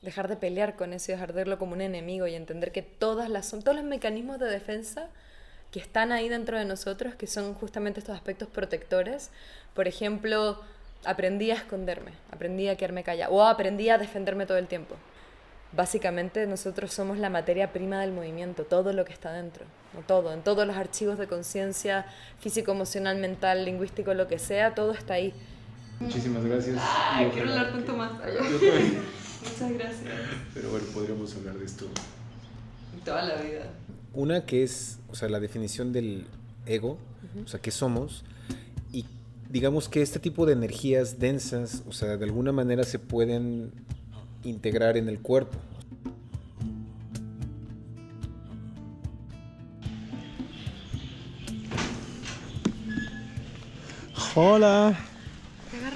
dejar de pelear con eso y dejar de verlo como un enemigo y entender que todos los mecanismos de defensa que están ahí dentro de nosotros, que son justamente estos aspectos protectores. Por ejemplo, aprendí a esconderme, aprendí a quedarme callada o aprendí a defenderme todo el tiempo. Básicamente nosotros somos la materia prima del movimiento, todo lo que está dentro, no todo, en todos los archivos de conciencia, físico, emocional, mental, lingüístico, lo que sea, todo está ahí. Muchísimas gracias. Quiero hablar tanto más. Yo también. Muchas gracias. Pero bueno, podríamos hablar de esto Toda la vida. Una que es, o sea, la definición del ego, o sea, qué somos, y digamos que este tipo de energías densas, o sea, de alguna manera se pueden integrar en el cuerpo. Hola.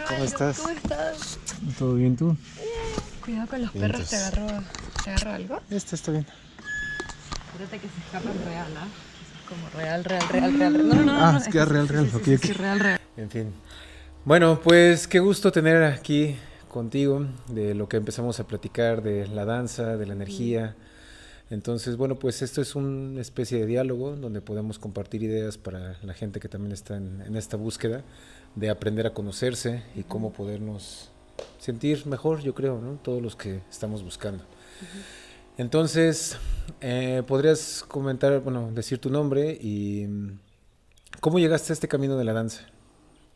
¿Cómo estás? ¿Cómo estás? ¿Todo bien tú? Cuidado con los Bien, perros, entonces. ¿te agarró algo? Está bien. Espérate que se escapan real, ¿ah? Como real. No, Es que es real. Ok. Sí, real. En fin. Bueno, pues qué gusto tener aquí contigo de lo que empezamos a platicar de la danza, de la energía. Entonces, bueno, pues esto es una especie de diálogo donde podemos compartir ideas para la gente que también está en esta búsqueda de aprender a conocerse y cómo podernos sentir mejor, yo creo, ¿no? Todos los que estamos buscando. Entonces, ¿podrías comentar, bueno, decir tu nombre y cómo llegaste a este camino de la danza?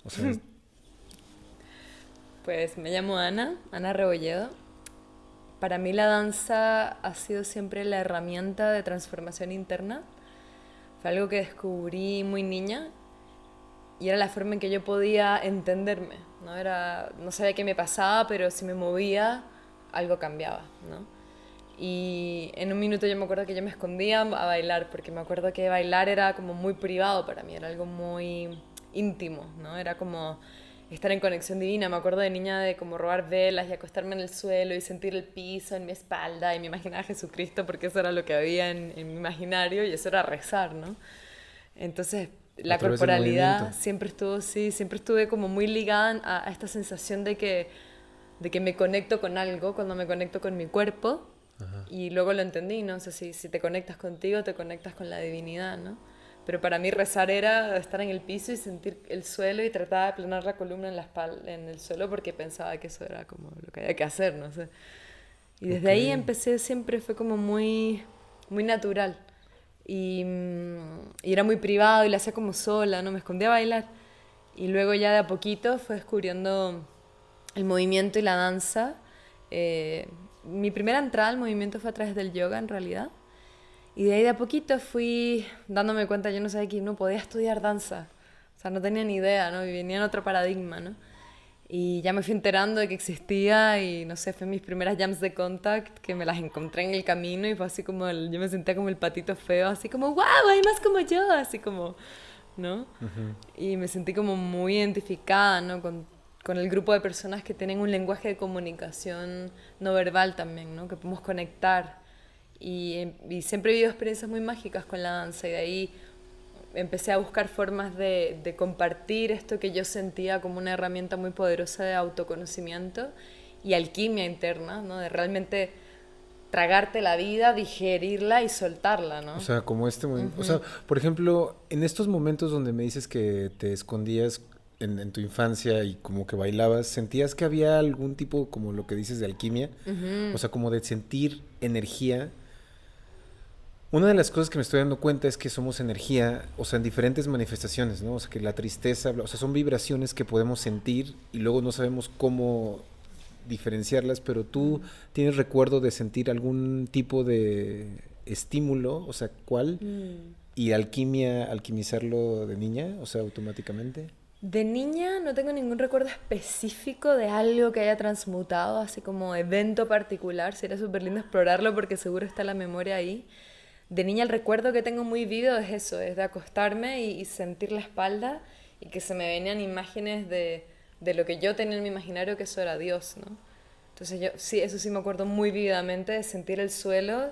O sea, Pues me llamo Ana Rebolledo. Para mí la danza ha sido siempre la herramienta de transformación interna. Fue algo que descubrí muy niña y era la forma en que yo podía entenderme, ¿no? No sabía qué me pasaba, pero si me movía, algo cambiaba, ¿no? Y en un minuto yo me acuerdo que yo me escondía a bailar, porque me acuerdo que bailar era como muy privado para mí, era algo muy íntimo, ¿no? Era como estar en conexión divina. Me acuerdo de niña de como robar velas y acostarme en el suelo y sentir el piso en mi espalda y me imaginaba a Jesucristo porque eso era lo que había en mi imaginario y eso era rezar, ¿no? Entonces a la través del corporalidad movimiento. siempre estuvo, sí, siempre estuve como muy ligada a esta sensación de que me conecto con algo cuando me conecto con mi cuerpo. Ajá. Y luego lo entendí, ¿no? O sea, si te conectas contigo, te conectas con la divinidad, ¿no? Pero para mí rezar era estar en el piso y sentir el suelo y tratar de aplanar la columna en la espalda, en el suelo porque pensaba que eso era como lo que había que hacer, no sé. Y desde ahí Ok. empecé, siempre fue como muy natural. Y era muy privado y lo hacía como sola, ¿no? Me escondía a bailar. Y luego ya de a poquito fue descubriendo el movimiento y la danza. Mi primera entrada al movimiento fue a través del yoga, en realidad. Y de ahí de a poquito fui dándome cuenta, yo no sabía que no podía estudiar danza. O sea, no tenía ni idea, ¿no? Y venía en otro paradigma, ¿no? Y ya me fui enterando de que existía y no sé, fue mis primeras jams de contact que me las encontré en el camino y fue así como, yo me sentía como el patito feo, así como, wow, hay más como yo, así como, ¿no? Ujú. Y me sentí como muy identificada, ¿no? Con el grupo de personas que tienen un lenguaje de comunicación no verbal también, ¿no? Que podemos conectar. Y siempre he vivido experiencias muy mágicas con la danza y de ahí empecé a buscar formas de compartir esto que yo sentía como una herramienta muy poderosa de autoconocimiento y alquimia interna, ¿no? De realmente tragarte la vida, digerirla y soltarla, O ¿no? sea, como este momento. O sea, por ejemplo, en estos momentos donde me dices que te escondías en tu infancia y como que bailabas, ¿sentías que había algún tipo, como lo que dices, de alquimia? O sea, como de sentir energía. Una de las cosas que me estoy dando cuenta es que somos energía, o sea, en diferentes manifestaciones, ¿no? O sea, que la tristeza, o sea, son vibraciones que podemos sentir y luego no sabemos cómo diferenciarlas, pero tú tienes recuerdo de sentir algún tipo de estímulo, o sea, ¿cuál? Y alquimia, alquimizarlo de niña, o sea, automáticamente. De niña no tengo ningún recuerdo específico de algo que haya transmutado, así como evento particular. Sería súper lindo explorarlo porque seguro está la memoria ahí. De niña el recuerdo que tengo muy vivo es eso, es de acostarme y sentir la espalda y que se me venían imágenes de lo que yo tenía en mi imaginario que eso era Dios, ¿no? Entonces yo, sí, eso sí me acuerdo muy vívidamente de sentir el suelo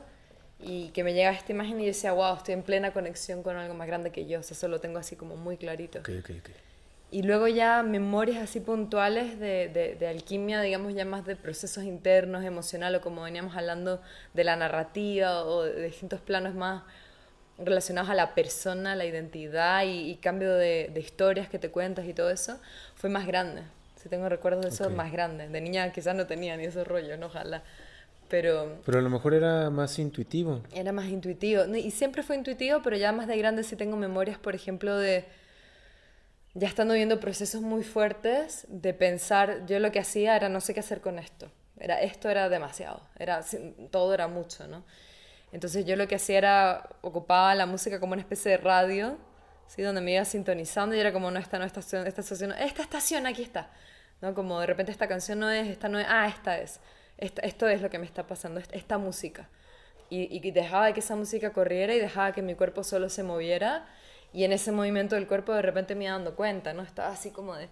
y que me llegaba esta imagen y yo decía, wow, estoy en plena conexión con algo más grande que yo, o sea, eso lo tengo así como muy clarito. Ok, ok, ok. Y luego ya memorias así puntuales de alquimia, digamos ya más de procesos internos, emocional, o como veníamos hablando de la narrativa o de distintos planos más relacionados a la persona, la identidad y cambio de historias que te cuentas y todo eso, fue más grande. Si tengo recuerdos de eso, Ok. más grande. De niña quizás no tenía ni esos rollos, ¿no? Ojalá. Pero Pero a lo mejor era más intuitivo. era más intuitivo. No, y siempre fue intuitivo, pero ya más de grande sí tengo memorias, por ejemplo, de ya estando viendo procesos muy fuertes, de pensar, yo lo que hacía era no sé qué hacer con esto. Esto era demasiado, todo era mucho, ¿no? Entonces yo lo que hacía era, ocupaba la música como una especie de radio, ¿sí? Donde me iba sintonizando y era como, no, esta no esta estación, aquí está. ¿No? Como de repente esta canción no es, esta no es, esta es. Esto es lo que me está pasando, esta música. Y dejaba que esa música corriera y dejaba que mi cuerpo solo se moviera. Y en ese movimiento del cuerpo de repente me iba dando cuenta, ¿no? Estaba así como de,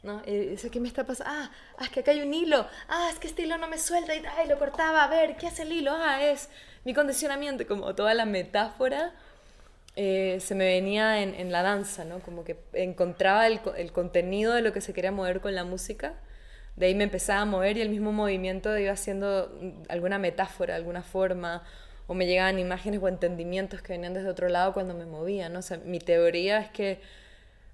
¿no? Y dice, ¿qué me está pasando? Es que acá hay un hilo. Es que este hilo no me suelta. Y lo cortaba. A ver, ¿qué hace el hilo? Es mi condicionamiento. Como toda la metáfora se me venía en la danza, ¿no? Como que encontraba el contenido de lo que se quería mover con la música. De ahí me empezaba a mover y el mismo movimiento iba haciendo alguna metáfora, alguna forma, o me llegaban imágenes o entendimientos que venían desde otro lado cuando me movía, ¿no? O sea, mi teoría es que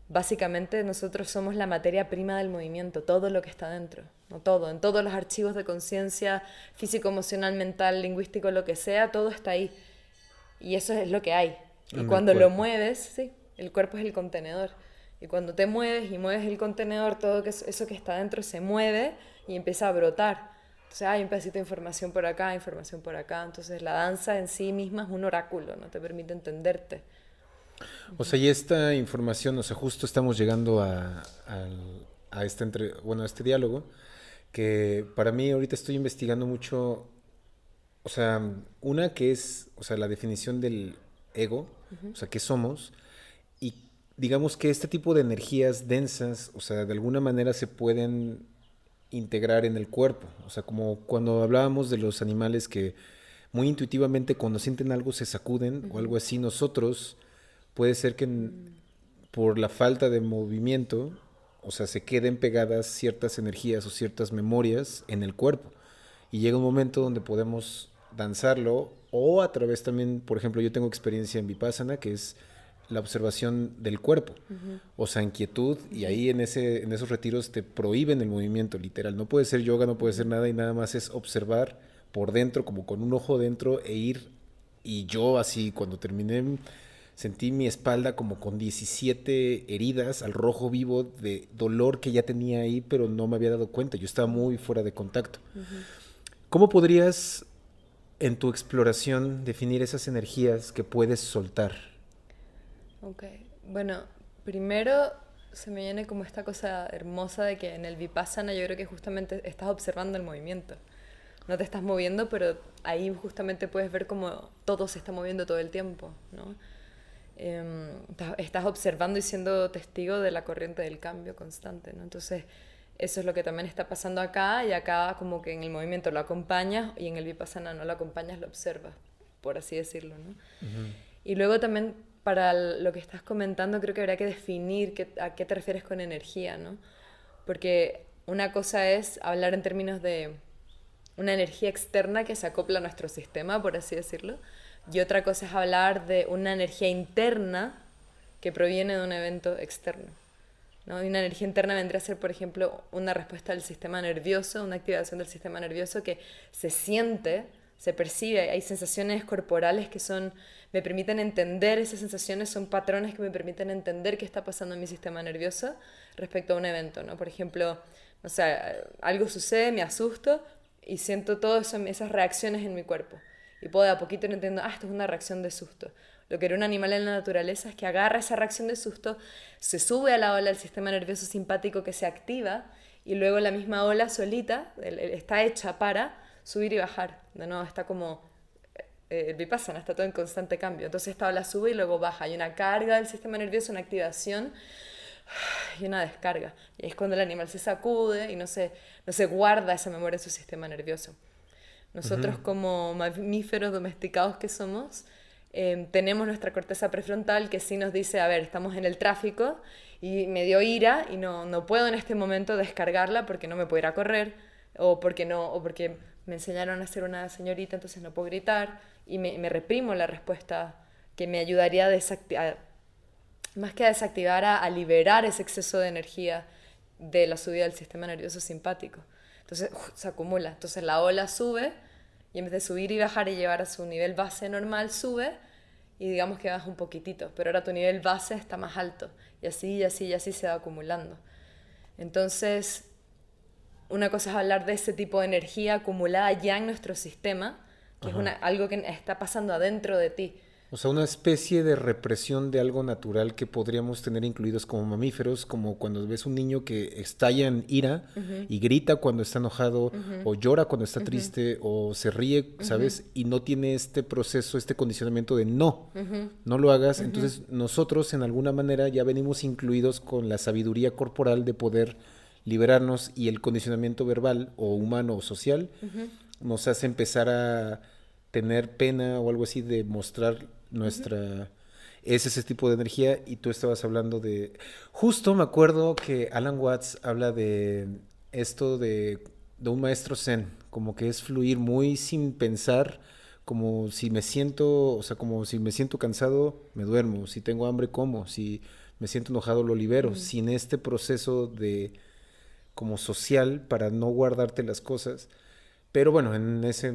básicamente nosotros somos la materia prima del movimiento, todo lo que está dentro, no todo, en todos los archivos de conciencia, físico, emocional, mental, lingüístico, lo que sea, todo está ahí. Y eso es lo que hay. Y En el cuando lo cuerpo. mueves, sí, el cuerpo es el contenedor. Y cuando te mueves y mueves el contenedor, todo eso que está dentro se mueve y empieza a brotar. Entonces hay un pedacito de información por acá, información por acá. Entonces la danza en sí misma es un oráculo, no te permite entenderte. O sea, y esta información, o sea, justo estamos llegando a bueno, a este diálogo, que para mí ahorita estoy investigando mucho, o sea, una que es, o sea, la definición del ego, o sea, qué somos, y digamos que este tipo de energías densas, o sea, de alguna manera se pueden integrar en el cuerpo, o sea, como cuando hablábamos de los animales que muy intuitivamente cuando sienten algo se sacuden o algo así, nosotros puede ser que por la falta de movimiento, o sea, se queden pegadas ciertas energías o ciertas memorias en el cuerpo. Y llega un momento donde podemos danzarlo o a través también, por ejemplo, yo tengo experiencia en Vipassana, que es la observación del cuerpo, o sea, en quietud, y ahí en esos retiros te prohíben el movimiento, literal. No puede ser yoga, no puede ser nada, y nada más es observar por dentro, como con un ojo dentro, e ir. Y yo así, cuando terminé, sentí mi espalda como con 17 heridas al rojo vivo de dolor que ya tenía ahí, pero no me había dado cuenta. Yo estaba muy fuera de contacto. ¿Cómo podrías, en tu exploración, definir esas energías que puedes soltar? Ok, bueno, primero se me viene como esta cosa hermosa de que en el Vipassana yo creo que justamente estás observando el movimiento. No te estás moviendo, pero ahí justamente puedes ver cómo todo se está moviendo todo el tiempo, ¿no? Estás observando y siendo testigo de la corriente del cambio constante, ¿no? Entonces, eso es lo que también está pasando acá, y acá como que en el movimiento lo acompañas y en el Vipassana no lo acompañas, lo observas, por así decirlo, ¿no? Y luego también para lo que estás comentando creo que habría que definir a qué te refieres con energía, ¿no? Porque una cosa es hablar en términos de una energía externa que se acopla a nuestro sistema, por así decirlo, y otra cosa es hablar de una energía interna que proviene de un evento externo, ¿no? Y una energía interna vendría a ser, por ejemplo, una respuesta del sistema nervioso, una activación del sistema nervioso que se siente, se percibe, hay sensaciones corporales que me permiten entender, esas sensaciones son patrones que me permiten entender qué está pasando en mi sistema nervioso respecto a un evento, ¿no? Por ejemplo, o sea, algo sucede, me asusto y siento todas esas reacciones en mi cuerpo. Y puedo de a poquito ir entendiendo, esto es una reacción de susto. Lo que era un animal en la naturaleza es que agarra esa reacción de susto, se sube a la ola del sistema nervioso simpático que se activa, y luego la misma ola solita está hecha para subir y bajar. De nuevo, está como el Vipassana, está todo en constante cambio. Entonces esta ola sube y luego baja. Hay una carga del sistema nervioso, una activación y una descarga. Y es cuando el animal se sacude y no se guarda esa memoria en su sistema nervioso. Nosotros como mamíferos domesticados que somos, tenemos nuestra corteza prefrontal que sí nos dice, a ver, estamos en el tráfico y me dio ira y no puedo en este momento descargarla porque no me puedo ir a correr o porque me enseñaron a ser una señorita, entonces no puedo gritar y me reprimo la respuesta que me ayudaría a desactivar, más que a desactivar, a liberar ese exceso de energía de la subida del sistema nervioso simpático. Entonces se acumula, entonces la ola sube y en vez de subir y bajar y llevar a su nivel base normal, sube y digamos que baja un poquitito, pero ahora tu nivel base está más alto y así, y así, y así se va acumulando. Entonces, una cosa es hablar de ese tipo de energía acumulada ya en nuestro sistema, que es algo que está pasando adentro de ti. O sea, una especie de represión de algo natural que podríamos tener incluidos como mamíferos, como cuando ves un niño que estalla en ira y grita cuando está enojado, o llora cuando está triste, o se ríe, ¿sabes? Y no tiene este proceso, este condicionamiento de no lo hagas. Entonces nosotros en alguna manera ya venimos incluidos con la sabiduría corporal de poder liberarnos, y el condicionamiento verbal o humano o social nos hace empezar a tener pena o algo así de mostrar nuestra... Es ese tipo de energía. Y tú estabas hablando de... Justo me acuerdo que Alan Watts habla de esto de un maestro zen, como que es fluir muy sin pensar, como si me siento, o sea, como si me siento cansado, me duermo, si tengo hambre, como, si me siento enojado, lo libero, sin este proceso de como social para no guardarte las cosas. Pero bueno, en ese...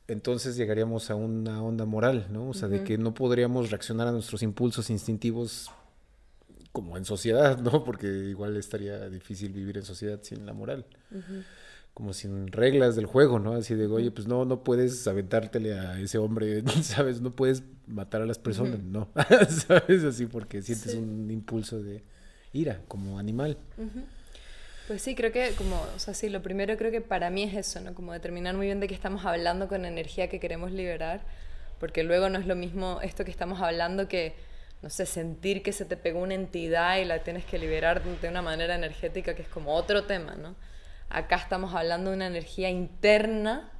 entonces llegaríamos a una onda moral, ¿no? O sea, de que no podríamos reaccionar a nuestros impulsos instintivos como en sociedad, ¿no? Porque igual estaría difícil vivir en sociedad sin la moral. Como sin reglas del juego, ¿no? Así de, oye, pues no puedes aventártele a ese hombre, ¿sabes? No puedes matar a las personas, no. ¿Sabes? Así porque sientes un impulso de ira como animal. Pues sí, creo que o sea, sí, lo primero creo que para mí es eso, ¿no? Como determinar muy bien de qué estamos hablando con energía que queremos liberar, porque luego no es lo mismo esto que estamos hablando que, no sé, sentir que se te pegó una entidad y la tienes que liberar de una manera energética, que es como otro tema, ¿no? Acá estamos hablando de una energía interna,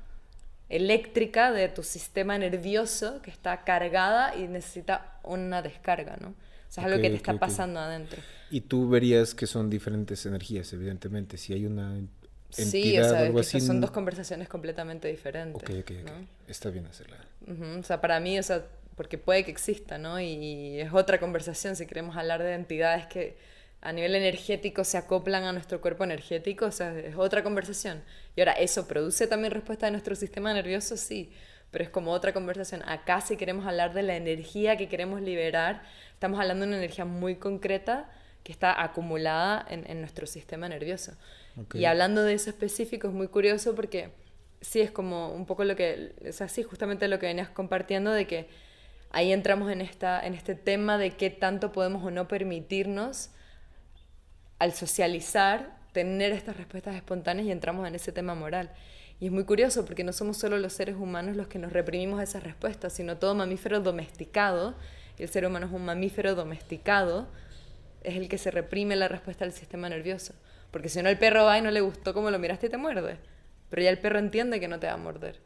eléctrica, de tu sistema nervioso que está cargada y necesita una descarga, ¿no? O sea, es algo que te está pasando adentro. Y tú verías que son diferentes energías, evidentemente. Si hay una entidad sí, o sea, o algo así... son dos conversaciones completamente diferentes. Ok. ¿no? Está bien hacerla. O sea, para mí, o sea, porque puede que exista, ¿no? Y es otra conversación si queremos hablar de entidades que a nivel energético se acoplan a nuestro cuerpo energético, o sea, es otra conversación. Y ahora, ¿eso produce también respuesta de nuestro sistema nervioso? Sí, pero es como otra conversación. Acá, si queremos hablar de la energía que queremos liberar, estamos hablando de una energía muy concreta que está acumulada en nuestro sistema nervioso. Y hablando de eso específico es muy curioso porque sí es como un poco lo que, o sea, sí, justamente lo que venías compartiendo, de que ahí entramos en este tema de qué tanto podemos o no permitirnos al socializar tener estas respuestas espontáneas, y entramos en ese tema moral. Y es muy curioso porque no somos solo los seres humanos los que nos reprimimos esas respuestas, sino todo mamífero domesticado. El ser humano es un mamífero domesticado, es el que se reprime la respuesta del sistema nervioso. Porque si no, el perro va y no le gustó cómo lo miraste y te muerde. Pero ya el perro entiende que no te va a morder.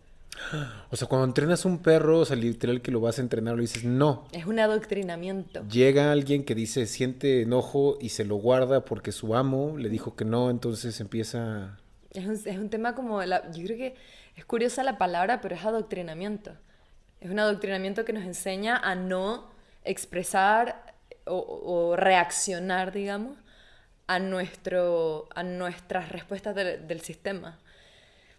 O sea, cuando entrenas un perro, o sea, literal que lo vas a entrenar, lo dices, no. Es un adoctrinamiento. Llega alguien que dice, siente enojo y se lo guarda porque su amo le dijo que no, entonces empieza... Es un tema como... yo creo que es curiosa la palabra, pero es adoctrinamiento. Es un adoctrinamiento que nos enseña a no expresar o reaccionar, digamos, a nuestras respuestas del sistema.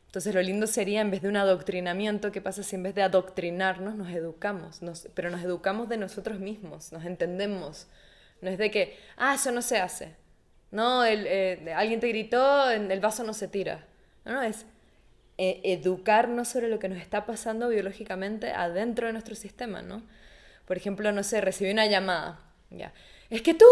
Entonces lo lindo sería, en vez de un adoctrinamiento, ¿qué pasa si en vez de adoctrinarnos nos educamos? Pero nos educamos de nosotros mismos, nos entendemos. No es de que, eso no se hace. No, alguien te gritó, el vaso no se tira. No, es educarnos sobre lo que nos está pasando biológicamente adentro de nuestro sistema, ¿no? Por ejemplo, no sé, recibí una llamada, ya. Es que tú,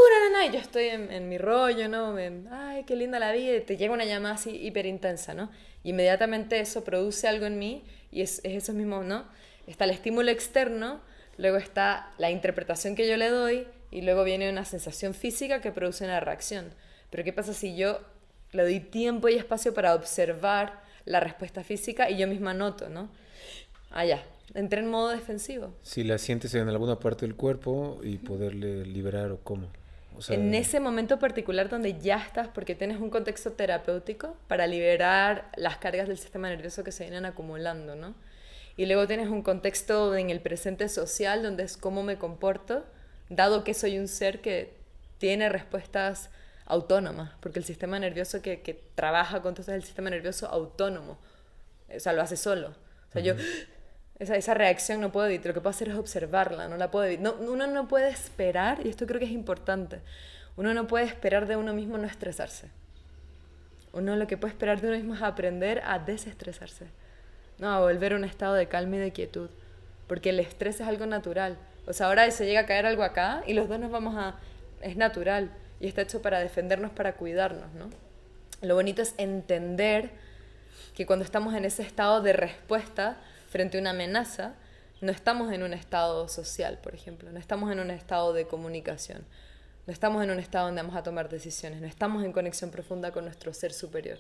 y yo estoy en mi rollo, ¿no? Ay, qué linda la vida, y te llega una llamada así hiper intensa, ¿no? Y inmediatamente eso produce algo en mí, y es eso mismo, ¿no? Está el estímulo externo, luego está la interpretación que yo le doy, y luego viene una sensación física que produce una reacción. Pero ¿qué pasa si yo le doy tiempo y espacio para observar la respuesta física y yo misma noto, ¿no? Ah, ya. Entré en modo defensivo. Si la sientes en alguna parte del cuerpo y poderle liberar o cómo. O sea, En ese momento particular donde ya estás, porque tienes un contexto terapéutico para liberar las cargas del sistema nervioso que se vienen acumulando, ¿no? Y luego tienes un contexto en el presente social donde es cómo me comporto, dado que soy un ser que tiene respuestas autónomas, porque el sistema nervioso que trabaja con todo esto es el sistema nervioso autónomo, o sea, lo hace solo. O sea, yo, esa reacción no puedo evitar, lo que puedo hacer es observarla, no la puedo evitar. No, uno no puede esperar, y esto creo que es importante, uno no puede esperar de uno mismo no estresarse. Uno lo que puede esperar de uno mismo es aprender a desestresarse, no, a volver a un estado de calma y de quietud, porque el estrés es algo natural. O sea, ahora se llega a caer algo acá y los dos nos vamos a... Es natural y está hecho para defendernos, para cuidarnos, ¿no? Lo bonito es entender que cuando estamos en ese estado de respuesta frente a una amenaza, no estamos en un estado social, por ejemplo, no estamos en un estado de comunicación, no estamos en un estado donde vamos a tomar decisiones, no estamos en conexión profunda con nuestro ser superior,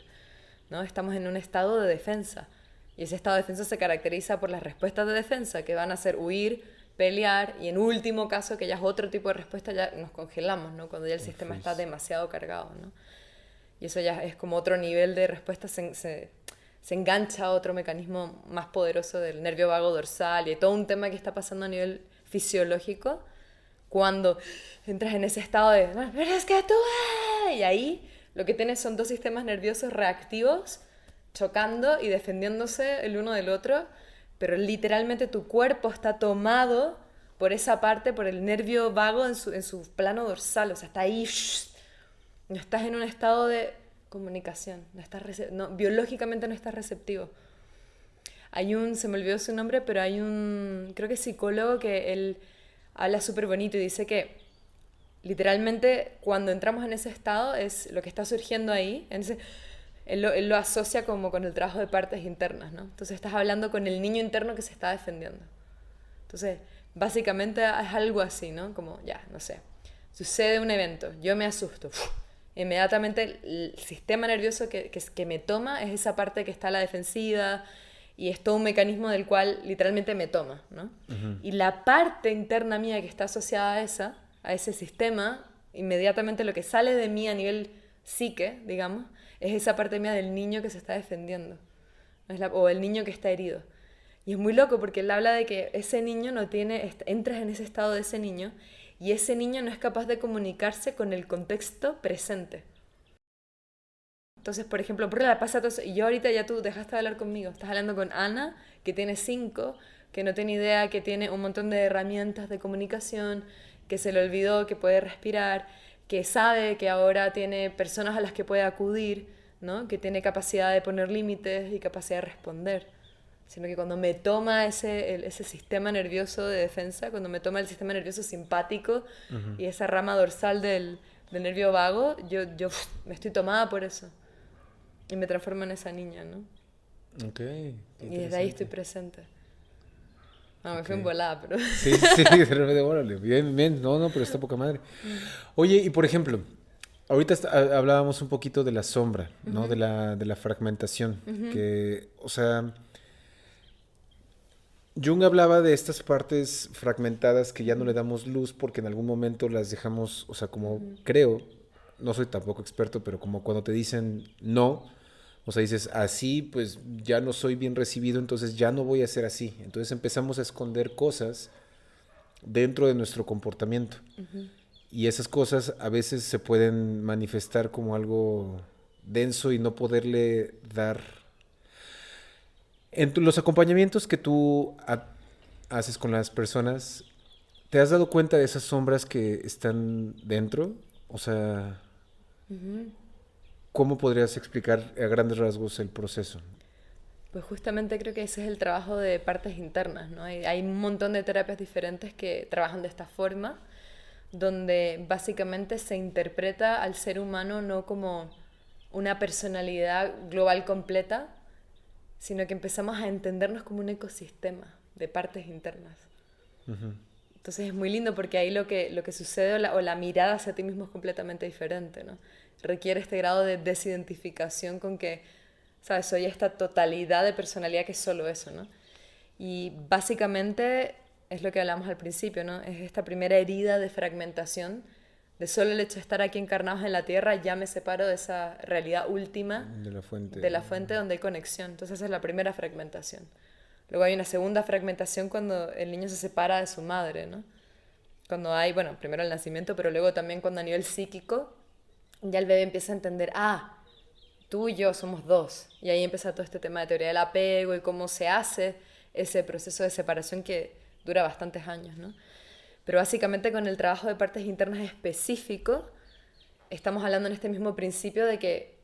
¿no? Estamos en un estado de defensa. Y ese estado de defensa se caracteriza por las respuestas de defensa, que van a ser huir, pelear, y en último caso, que ya es otro tipo de respuesta, ya nos congelamos, ¿no? Cuando ya el sistema está demasiado cargado, ¿no? Y eso ya es como otro nivel de respuesta, se engancha a otro mecanismo más poderoso del nervio vago dorsal, y hay todo un tema que está pasando a nivel fisiológico, cuando entras en ese estado de, pero es que tú... Y ahí lo que tienes son dos sistemas nerviosos reactivos, chocando y defendiéndose el uno del otro, pero literalmente tu cuerpo está tomado por esa parte, por el nervio vago en su plano dorsal, o sea, está ahí, no estás en un estado de comunicación, no estás no, biológicamente no estás receptivo. Hay se me olvidó su nombre, pero hay creo que es psicólogo, que él habla súper bonito y dice que literalmente cuando entramos en ese estado es lo que está surgiendo ahí, él lo asocia como con el trabajo de partes internas, ¿no? Entonces estás hablando con el niño interno que se está defendiendo. Entonces, básicamente es algo así, ¿no? Como, ya, no sé, sucede un evento, yo me asusto, inmediatamente el sistema nervioso que me toma es esa parte que está a la defensiva, y es todo un mecanismo del cual literalmente me toma, ¿no? Y la parte interna mía que está asociada a ese sistema, inmediatamente lo que sale de mí a nivel psique, digamos, es esa parte mía del niño que se está defendiendo, o el niño que está herido. Y es muy loco porque él habla de que ese niño no tiene, entras en ese estado de ese niño y ese niño no es capaz de comunicarse con el contexto presente. Entonces, por ejemplo, pasa todo eso, y yo ahorita ya tú dejaste de hablar conmigo, estás hablando con Ana, que tiene 5, que no tiene idea, que tiene un montón de herramientas de comunicación, que se le olvidó, que puede respirar, que sabe que ahora tiene personas a las que puede acudir, ¿no? Que tiene capacidad de poner límites y capacidad de responder. Sino que cuando me toma ese sistema nervioso de defensa, cuando me toma el sistema nervioso simpático y esa rama dorsal del nervio vago, yo me estoy tomada por eso. Y me transformo en esa niña, ¿no? Ok. Y desde ahí estoy presente. No, me fui en volada, pero... Sí, sí, de repente, órale, bien, bien, no, pero está poca madre. Oye, y por ejemplo, ahorita hablábamos un poquito de la sombra, ¿no? De la fragmentación, que, o sea, Jung hablaba de estas partes fragmentadas que ya no le damos luz porque en algún momento las dejamos, o sea, como creo, no soy tampoco experto, pero como cuando te dicen no, o sea, dices, así pues ya no soy bien recibido, entonces ya no voy a ser así. Entonces empezamos a esconder cosas dentro de nuestro comportamiento. Y esas cosas a veces se pueden manifestar como algo denso y no poderle dar... En los acompañamientos que tú haces con las personas, ¿te has dado cuenta de esas sombras que están dentro? O sea, ¿cómo podrías explicar a grandes rasgos el proceso? Pues justamente creo que ese es el trabajo de partes internas, ¿no? Hay un montón de terapias diferentes que trabajan de esta forma, donde básicamente se interpreta al ser humano no como una personalidad global completa, sino que empezamos a entendernos como un ecosistema de partes internas. Entonces es muy lindo porque ahí lo que sucede o la mirada hacia ti mismo es completamente diferente, ¿no? Requiere este grado de desidentificación con que, ¿sabes? Soy esta totalidad de personalidad que es solo eso, ¿no? Y básicamente es lo que hablamos al principio, ¿no? Es esta primera herida de fragmentación, de solo el hecho de estar aquí encarnados en la Tierra, ya me separo de esa realidad última, de la fuente donde hay conexión. Entonces esa es la primera fragmentación. Luego hay una segunda fragmentación cuando el niño se separa de su madre, ¿no? Cuando hay, bueno, primero el nacimiento, pero luego también cuando a nivel psíquico ya el bebé empieza a entender, tú y yo somos dos. Y ahí empieza todo este tema de teoría del apego y cómo se hace ese proceso de separación que dura bastantes años, ¿no? Pero básicamente con el trabajo de partes internas específico, estamos hablando en este mismo principio de que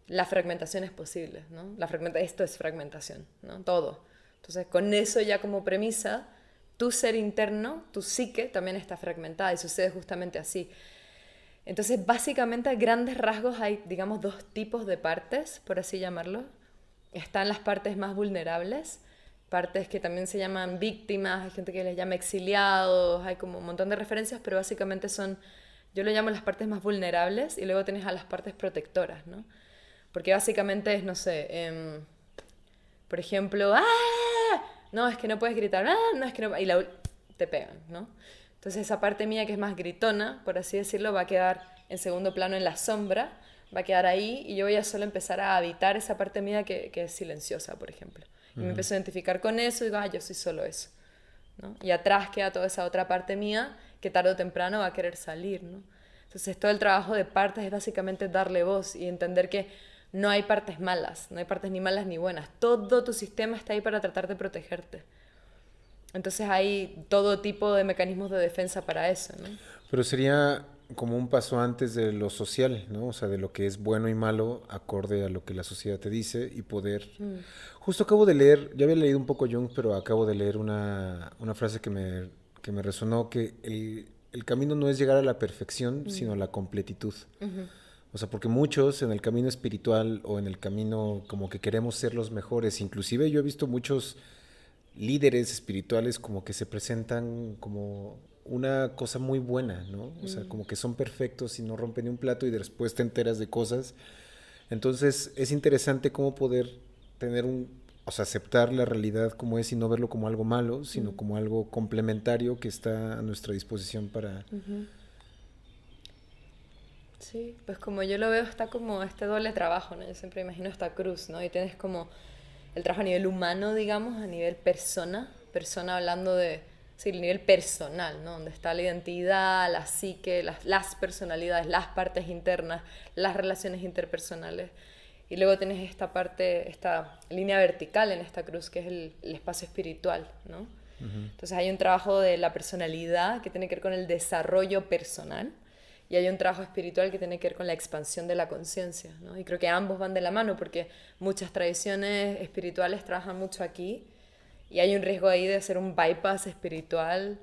la fragmentación es posible, ¿no? Esto es fragmentación, ¿no? Todo. Entonces, con eso ya como premisa, tu ser interno, tu psique, también está fragmentada y sucede justamente así. Entonces, básicamente, a grandes rasgos hay, digamos, dos tipos de partes, por así llamarlo. Están las partes más vulnerables, partes que también se llaman víctimas, hay gente que les llama exiliados, hay como un montón de referencias, pero básicamente son, yo lo llamo las partes más vulnerables y luego tenés a las partes protectoras, ¿no? Porque básicamente es, no sé, por ejemplo, no, es que no puedes gritar, no, es que no, te pegan, ¿no? Entonces esa parte mía que es más gritona, por así decirlo, va a quedar en segundo plano en la sombra, va a quedar ahí y yo voy a solo empezar a habitar esa parte mía que es silenciosa, por ejemplo. Y me empiezo a identificar con eso y digo, yo soy solo eso, ¿no? Y atrás queda toda esa otra parte mía que tarde o temprano va a querer salir, ¿no? Entonces todo el trabajo de partes es básicamente darle voz y entender que no hay partes malas, no hay partes ni malas ni buenas. Todo tu sistema está ahí para tratar de protegerte. Entonces hay todo tipo de mecanismos de defensa para eso, ¿no? Pero sería como un paso antes de lo social, ¿no? O sea, de lo que es bueno y malo, acorde a lo que la sociedad te dice y poder... Justo acabo de leer, ya había leído un poco Jung, pero acabo de leer una frase que me resonó, que el camino no es llegar a la perfección, sino a la completitud. O sea, porque muchos en el camino espiritual o en el camino como que queremos ser los mejores, inclusive yo he visto muchos líderes espirituales como que se presentan como una cosa muy buena, ¿no? O sea, como que son perfectos y no rompen ni un plato y después te enteras de cosas. Entonces es interesante cómo poder tener o sea, aceptar la realidad como es y no verlo como algo malo, sino como algo complementario que está a nuestra disposición para... Sí, pues como yo lo veo está como este doble trabajo, ¿no? Yo siempre imagino esta cruz, ¿no? Y tienes como el trabajo a nivel humano, digamos, a nivel persona hablando de, sí, el nivel personal, ¿no? Donde está la identidad, la psique, las personalidades, las partes internas, las relaciones interpersonales. Y luego tienes esta parte, esta línea vertical en esta cruz, que es el espacio espiritual, ¿no? Entonces hay un trabajo de la personalidad que tiene que ver con el desarrollo personal y hay un trabajo espiritual que tiene que ver con la expansión de la conciencia, ¿no? Y creo que ambos van de la mano porque muchas tradiciones espirituales trabajan mucho aquí y hay un riesgo ahí de hacer un bypass espiritual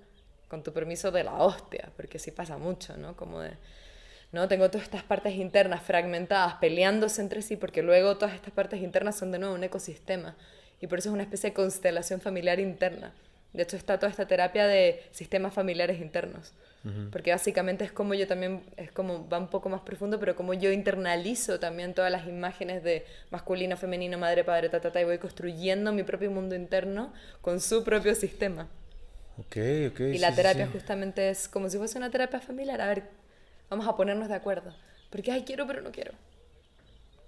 con tu permiso de la hostia, porque sí pasa mucho, ¿no? Como de, ¿no? Tengo todas estas partes internas fragmentadas, peleándose entre sí, porque luego todas estas partes internas son de nuevo un ecosistema y por eso es una especie de constelación familiar interna. De hecho está toda esta terapia de sistemas familiares internos. Porque básicamente es como yo también, es como va un poco más profundo, pero como yo internalizo también todas las imágenes de masculino, femenino, madre, padre, y voy construyendo mi propio mundo interno con su propio sistema. Ok. Y la terapia justamente es como si fuese una terapia familiar. A ver, vamos a ponernos de acuerdo. Porque, quiero, pero no quiero.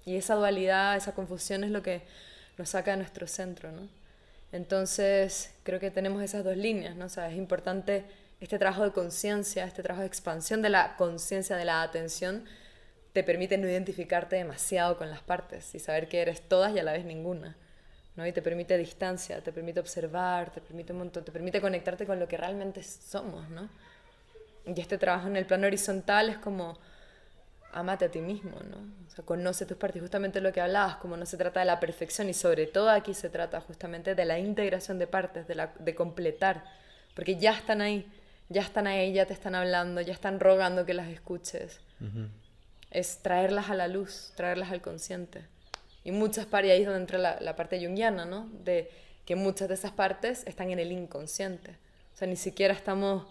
Y esa dualidad, esa confusión es lo que nos saca de nuestro centro, ¿no? Entonces, creo que tenemos esas dos líneas, ¿no? O sea, es importante este trabajo de conciencia, este trabajo de expansión de la conciencia, de la atención, te permite no identificarte demasiado con las partes y saber que eres todas y a la vez ninguna, ¿no? Y te permite distancia, te permite observar, te permite un montón, te permite conectarte con lo que realmente somos, ¿no? Y este trabajo en el plano horizontal es como, ámate a ti mismo, ¿no? O sea, conoce tus partes, justamente lo que hablabas, como no se trata de la perfección y sobre todo aquí se trata justamente de la integración de partes, de completar, porque ya están ahí, ya te están hablando, ya están rogando que las escuches. Es traerlas a la luz, traerlas al consciente. Y muchas partes, ahí es donde entra la parte junguiana, ¿no? De que muchas de esas partes están en el inconsciente. O sea, ni siquiera estamos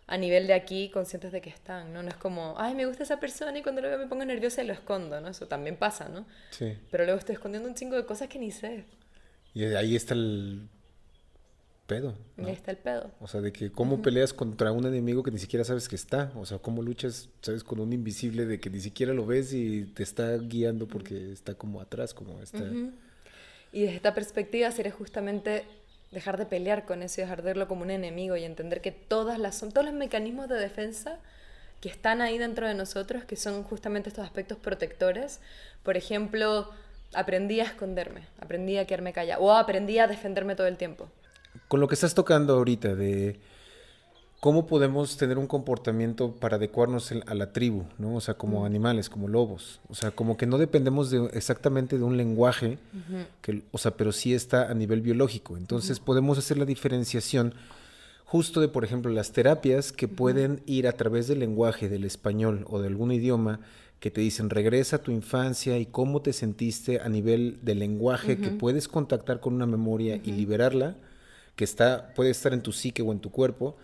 a nivel de aquí conscientes de que están, ¿no? No es como, me gusta esa persona y cuando lo veo me pongo nerviosa y lo escondo, ¿no? Eso también pasa, ¿no? Sí. Pero luego estoy escondiendo un chingo de cosas que ni sé. Y ahí está el pedo, Y ¿no? ahí está el pedo. O sea, de que cómo peleas contra un enemigo que ni siquiera sabes que está. O sea, cómo luchas, sabes, con un invisible de que ni siquiera lo ves y te está guiando porque está como atrás, como está... Y desde esta perspectiva sería justamente dejar de pelear con eso y dejar de verlo como un enemigo y entender que todos los mecanismos de defensa que están ahí dentro de nosotros, que son justamente estos aspectos protectores. Por ejemplo, aprendí a esconderme, aprendí a quedarme callada o aprendí a defenderme todo el tiempo. Con lo que estás tocando ahorita de cómo podemos tener un comportamiento para adecuarnos a la tribu, ¿no? O sea, como animales, como lobos. O sea, como que no dependemos exactamente de un lenguaje, que, o sea, pero sí está a nivel biológico. Entonces podemos hacer la diferenciación justo de, por ejemplo, las terapias que pueden ir a través del lenguaje, del español o de algún idioma, que te dicen regresa a tu infancia y cómo te sentiste a nivel del lenguaje, que puedes contactar con una memoria y liberarla, que puede estar en tu psique o en tu cuerpo.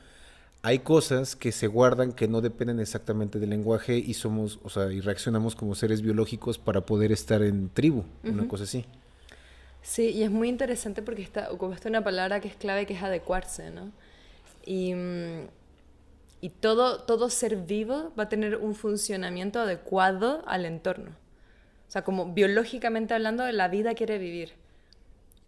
Hay cosas que se guardan que no dependen exactamente del lenguaje y somos, o sea, y reaccionamos como seres biológicos para poder estar en tribu, una cosa así. Sí, y es muy interesante porque como está una palabra que es clave, que es adecuarse, ¿no? Y, y todo ser vivo va a tener un funcionamiento adecuado al entorno. O sea, como biológicamente hablando, la vida quiere vivir.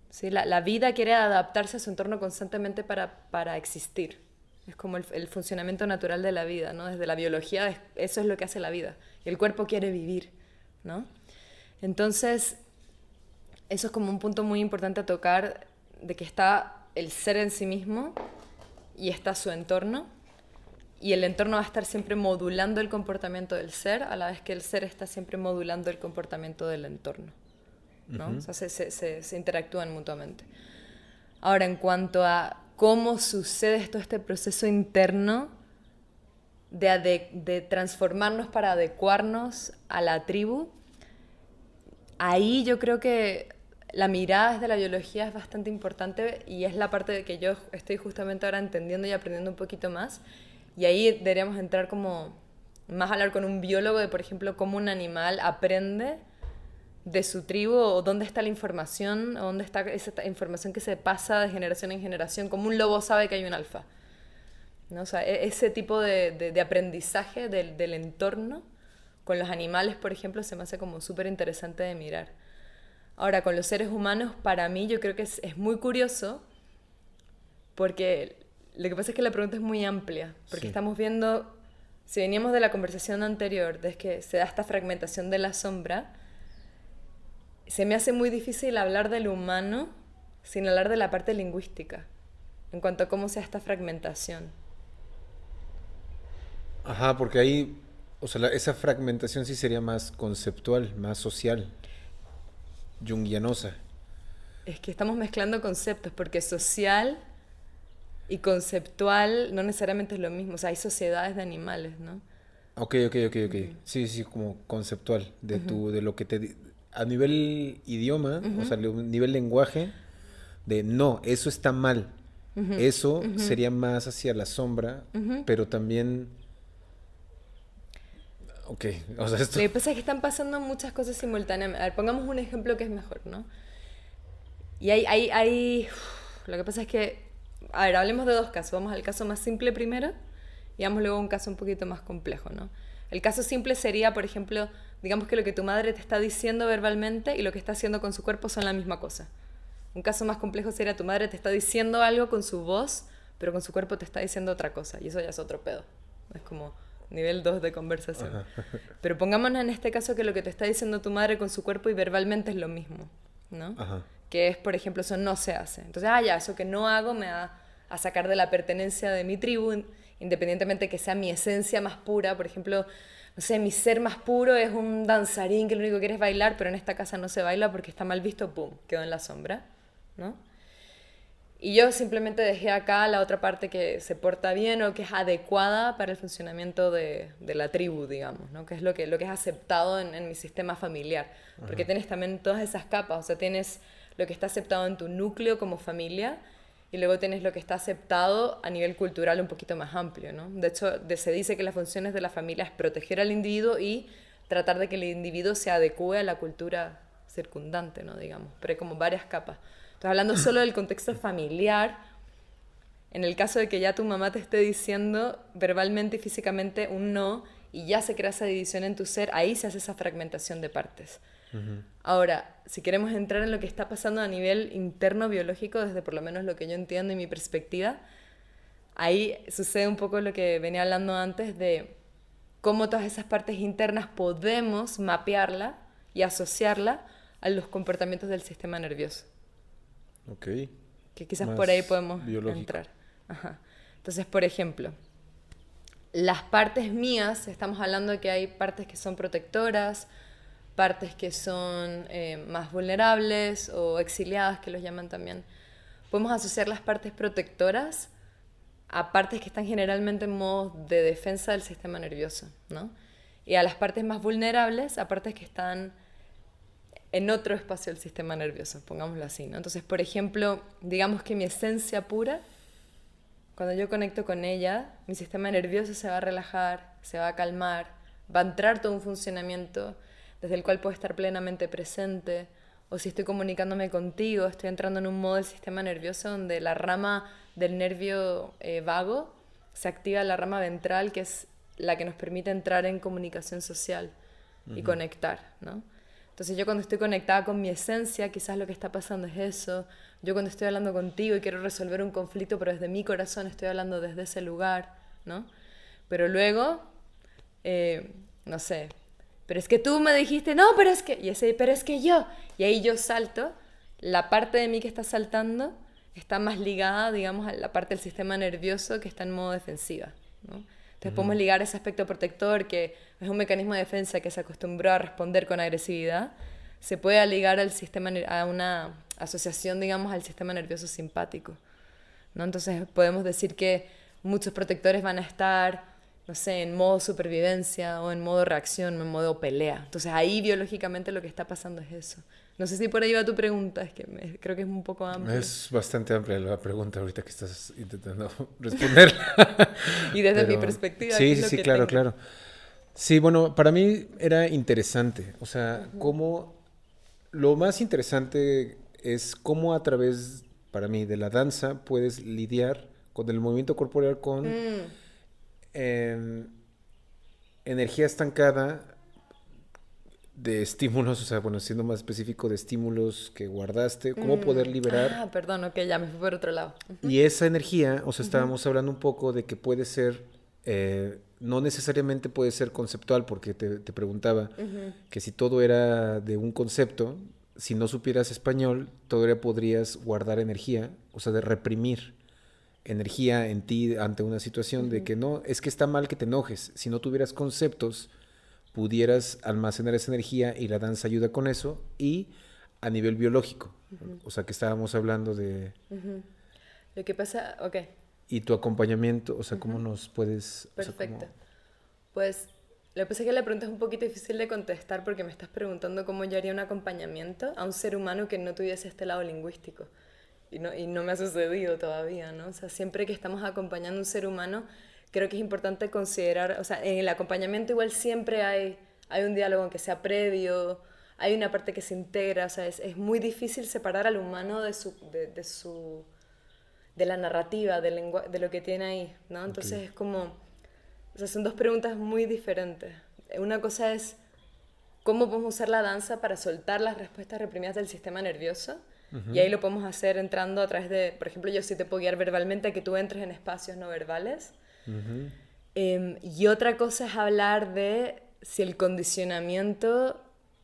¿Sí? La vida quiere adaptarse a su entorno constantemente para existir. Es como el funcionamiento natural de la vida, ¿no? Desde la biología, eso es lo que hace la vida. Y el cuerpo quiere vivir, ¿no? Entonces, eso es como un punto muy importante a tocar, de que está el ser en sí mismo y está su entorno. Y el entorno va a estar siempre modulando el comportamiento del ser, a la vez que el ser está siempre modulando el comportamiento del entorno, ¿no? O sea, se interactúan mutuamente. Ahora, en cuanto a cómo sucede todo este proceso interno de transformarnos para adecuarnos a la tribu, ahí yo creo que la mirada desde la biología es bastante importante y es la parte de que yo estoy justamente ahora entendiendo y aprendiendo un poquito más. Y ahí deberíamos entrar como más a hablar con un biólogo de, por ejemplo, cómo un animal aprende de su tribu o dónde está la información, o dónde está esa información que se pasa de generación en generación, como un lobo sabe que hay un alfa, ¿no? O sea, ese tipo de aprendizaje del entorno con los animales, por ejemplo, se me hace como súper interesante de mirar. Ahora, con los seres humanos, para mí yo creo que es muy curioso porque lo que pasa es que la pregunta es muy amplia, porque estamos viendo, si veníamos de la conversación anterior, de que se da esta fragmentación de la sombra, se me hace muy difícil hablar del humano sin hablar de la parte lingüística, en cuanto a cómo se da esta fragmentación. Ajá, porque ahí, o sea, esa fragmentación sí sería más conceptual, más social, junguianosa. Es que estamos mezclando conceptos, porque social y conceptual no necesariamente es lo mismo. O sea, hay sociedades de animales, ¿no? Ok. Sí, sí, como conceptual, de lo que a nivel idioma, o sea, a nivel lenguaje, de no, eso está mal. Eso sería más hacia la sombra, pero también... Ok, o sea, esto... Lo que pasa es que están pasando muchas cosas simultáneamente. A ver, pongamos un ejemplo que es mejor, ¿no? Y lo que pasa es que, a ver, hablemos de dos casos. Vamos al caso más simple primero y vamos luego a un caso un poquito más complejo, ¿no? El caso simple sería, por ejemplo, digamos que lo que tu madre te está diciendo verbalmente y lo que está haciendo con su cuerpo son la misma cosa. Un caso más complejo sería tu madre te está diciendo algo con su voz, pero con su cuerpo te está diciendo otra cosa. Y eso ya es otro pedo. Es como nivel 2 de conversación. Ajá. Pero pongámonos en este caso que lo que te está diciendo tu madre con su cuerpo y verbalmente es lo mismo, ¿no? Ajá. Que es, por ejemplo, eso no se hace. Entonces, ya, eso que no hago me va a sacar de la pertenencia de mi tribu, independientemente que sea mi esencia más pura. Por ejemplo, no sé, mi ser más puro es un danzarín que lo único que quiere es bailar, pero en esta casa no se baila porque está mal visto, ¡pum!, quedó en la sombra, ¿no? Y yo simplemente dejé acá la otra parte que se porta bien o que es adecuada para el funcionamiento de la tribu, digamos, ¿no? Que es lo que es aceptado en mi sistema familiar. Porque tienes también todas esas capas, o sea, tienes lo que está aceptado en tu núcleo como familia y luego tienes lo que está aceptado a nivel cultural un poquito más amplio, ¿no? De hecho, se dice que las funciones de la familia es proteger al individuo y tratar de que el individuo se adecue a la cultura circundante, ¿no? Digamos, pero hay como varias capas. Entonces, hablando solo del contexto familiar, en el caso de que ya tu mamá te esté diciendo verbalmente y físicamente un no, y ya se crea esa división en tu ser, ahí se hace esa fragmentación de partes. Ahora, si queremos entrar en lo que está pasando a nivel interno biológico, desde por lo menos lo que yo entiendo y mi perspectiva, ahí sucede un poco lo que venía hablando antes de cómo todas esas partes internas podemos mapearla y asociarla a los comportamientos del sistema nervioso. Ok. Que quizás Más por ahí podemos biológico. entrar. Ajá. Entonces, por ejemplo, las partes mías, estamos hablando de que hay partes que son protectoras, partes que son más vulnerables o exiliadas, que los llaman también. Podemos asociar las partes protectoras a partes que están generalmente en modo de defensa del sistema nervioso, ¿no? Y a las partes más vulnerables, a partes que están en otro espacio del sistema nervioso, pongámoslo así, ¿no? Entonces, por ejemplo, digamos que mi esencia pura, cuando yo conecto con ella, mi sistema nervioso se va a relajar, se va a calmar, va a entrar todo un funcionamiento desde el cual puedo estar plenamente presente, o si estoy comunicándome contigo, estoy entrando en un modo del sistema nervioso donde la rama del nervio vago se activa la rama ventral, que es la que nos permite entrar en comunicación social y conectar, ¿no? Entonces yo cuando estoy conectada con mi esencia, quizás lo que está pasando es eso. Yo cuando estoy hablando contigo y quiero resolver un conflicto, pero desde mi corazón estoy hablando desde ese lugar, ¿no? Pero luego, no sé, pero es que tú me dijiste, no, pero es que, y ese, pero es que yo, y ahí yo salto, la parte de mí que está saltando está más ligada, digamos, a la parte del sistema nervioso que está en modo defensiva, ¿no? Entonces podemos ligar ese aspecto protector, que es un mecanismo de defensa que se acostumbró a responder con agresividad, se puede ligar al sistema, a una asociación, digamos, al sistema nervioso simpático, ¿no? Entonces podemos decir que muchos protectores van a estar, no sé, en modo supervivencia o en modo reacción o en modo pelea. Entonces ahí biológicamente lo que está pasando es eso. No sé si por ahí va tu pregunta, es que creo que es un poco amplia. Es bastante amplia la pregunta ahorita que estás intentando responderla. Y desde mi Pero perspectiva, sí, ¿qué es sí, lo sí, que claro, tengo? claro. Sí, bueno, para mí era interesante. O sea, cómo lo más interesante es cómo a través, para mí, de la danza puedes lidiar con el movimiento corporal con em, energía estancada de estímulos, o sea, bueno, siendo más específico de estímulos que guardaste, cómo poder liberar. Ah, perdón, ok, ya me fui por otro lado. Y esa energía, o sea, estábamos hablando un poco de que puede ser, no necesariamente puede ser conceptual, porque te preguntaba que si todo era de un concepto, si no supieras español, todavía podrías guardar energía, o sea, de reprimir energía en ti ante una situación de que no, es que está mal que te enojes. Si no tuvieras conceptos, pudieras almacenar esa energía y la danza ayuda con eso. Y a nivel biológico, o sea, que estábamos hablando de... Lo que pasa, ok, Y tu acompañamiento, o sea, ¿cómo nos puedes...? O sea, perfecto. cómo... Pues lo que pasa es que la pregunta es un poquito difícil de contestar porque me estás preguntando cómo yo haría un acompañamiento a un ser humano que no tuviese este lado lingüístico. Y no me ha sucedido todavía, ¿no? O sea, siempre que estamos acompañando a un ser humano, creo que es importante considerar, o sea, en el acompañamiento igual siempre hay un diálogo aunque sea previo, hay una parte que se integra, o sea, es muy difícil separar al humano de la narrativa, de lo que tiene ahí, ¿no? Entonces es como, o sea, son dos preguntas muy diferentes. Una cosa es cómo podemos usar la danza para soltar las respuestas reprimidas del sistema nervioso, y ahí lo podemos hacer entrando a través de, por ejemplo, yo sí te puedo guiar verbalmente a que tú entres en espacios no verbales. Y otra cosa es hablar de si el condicionamiento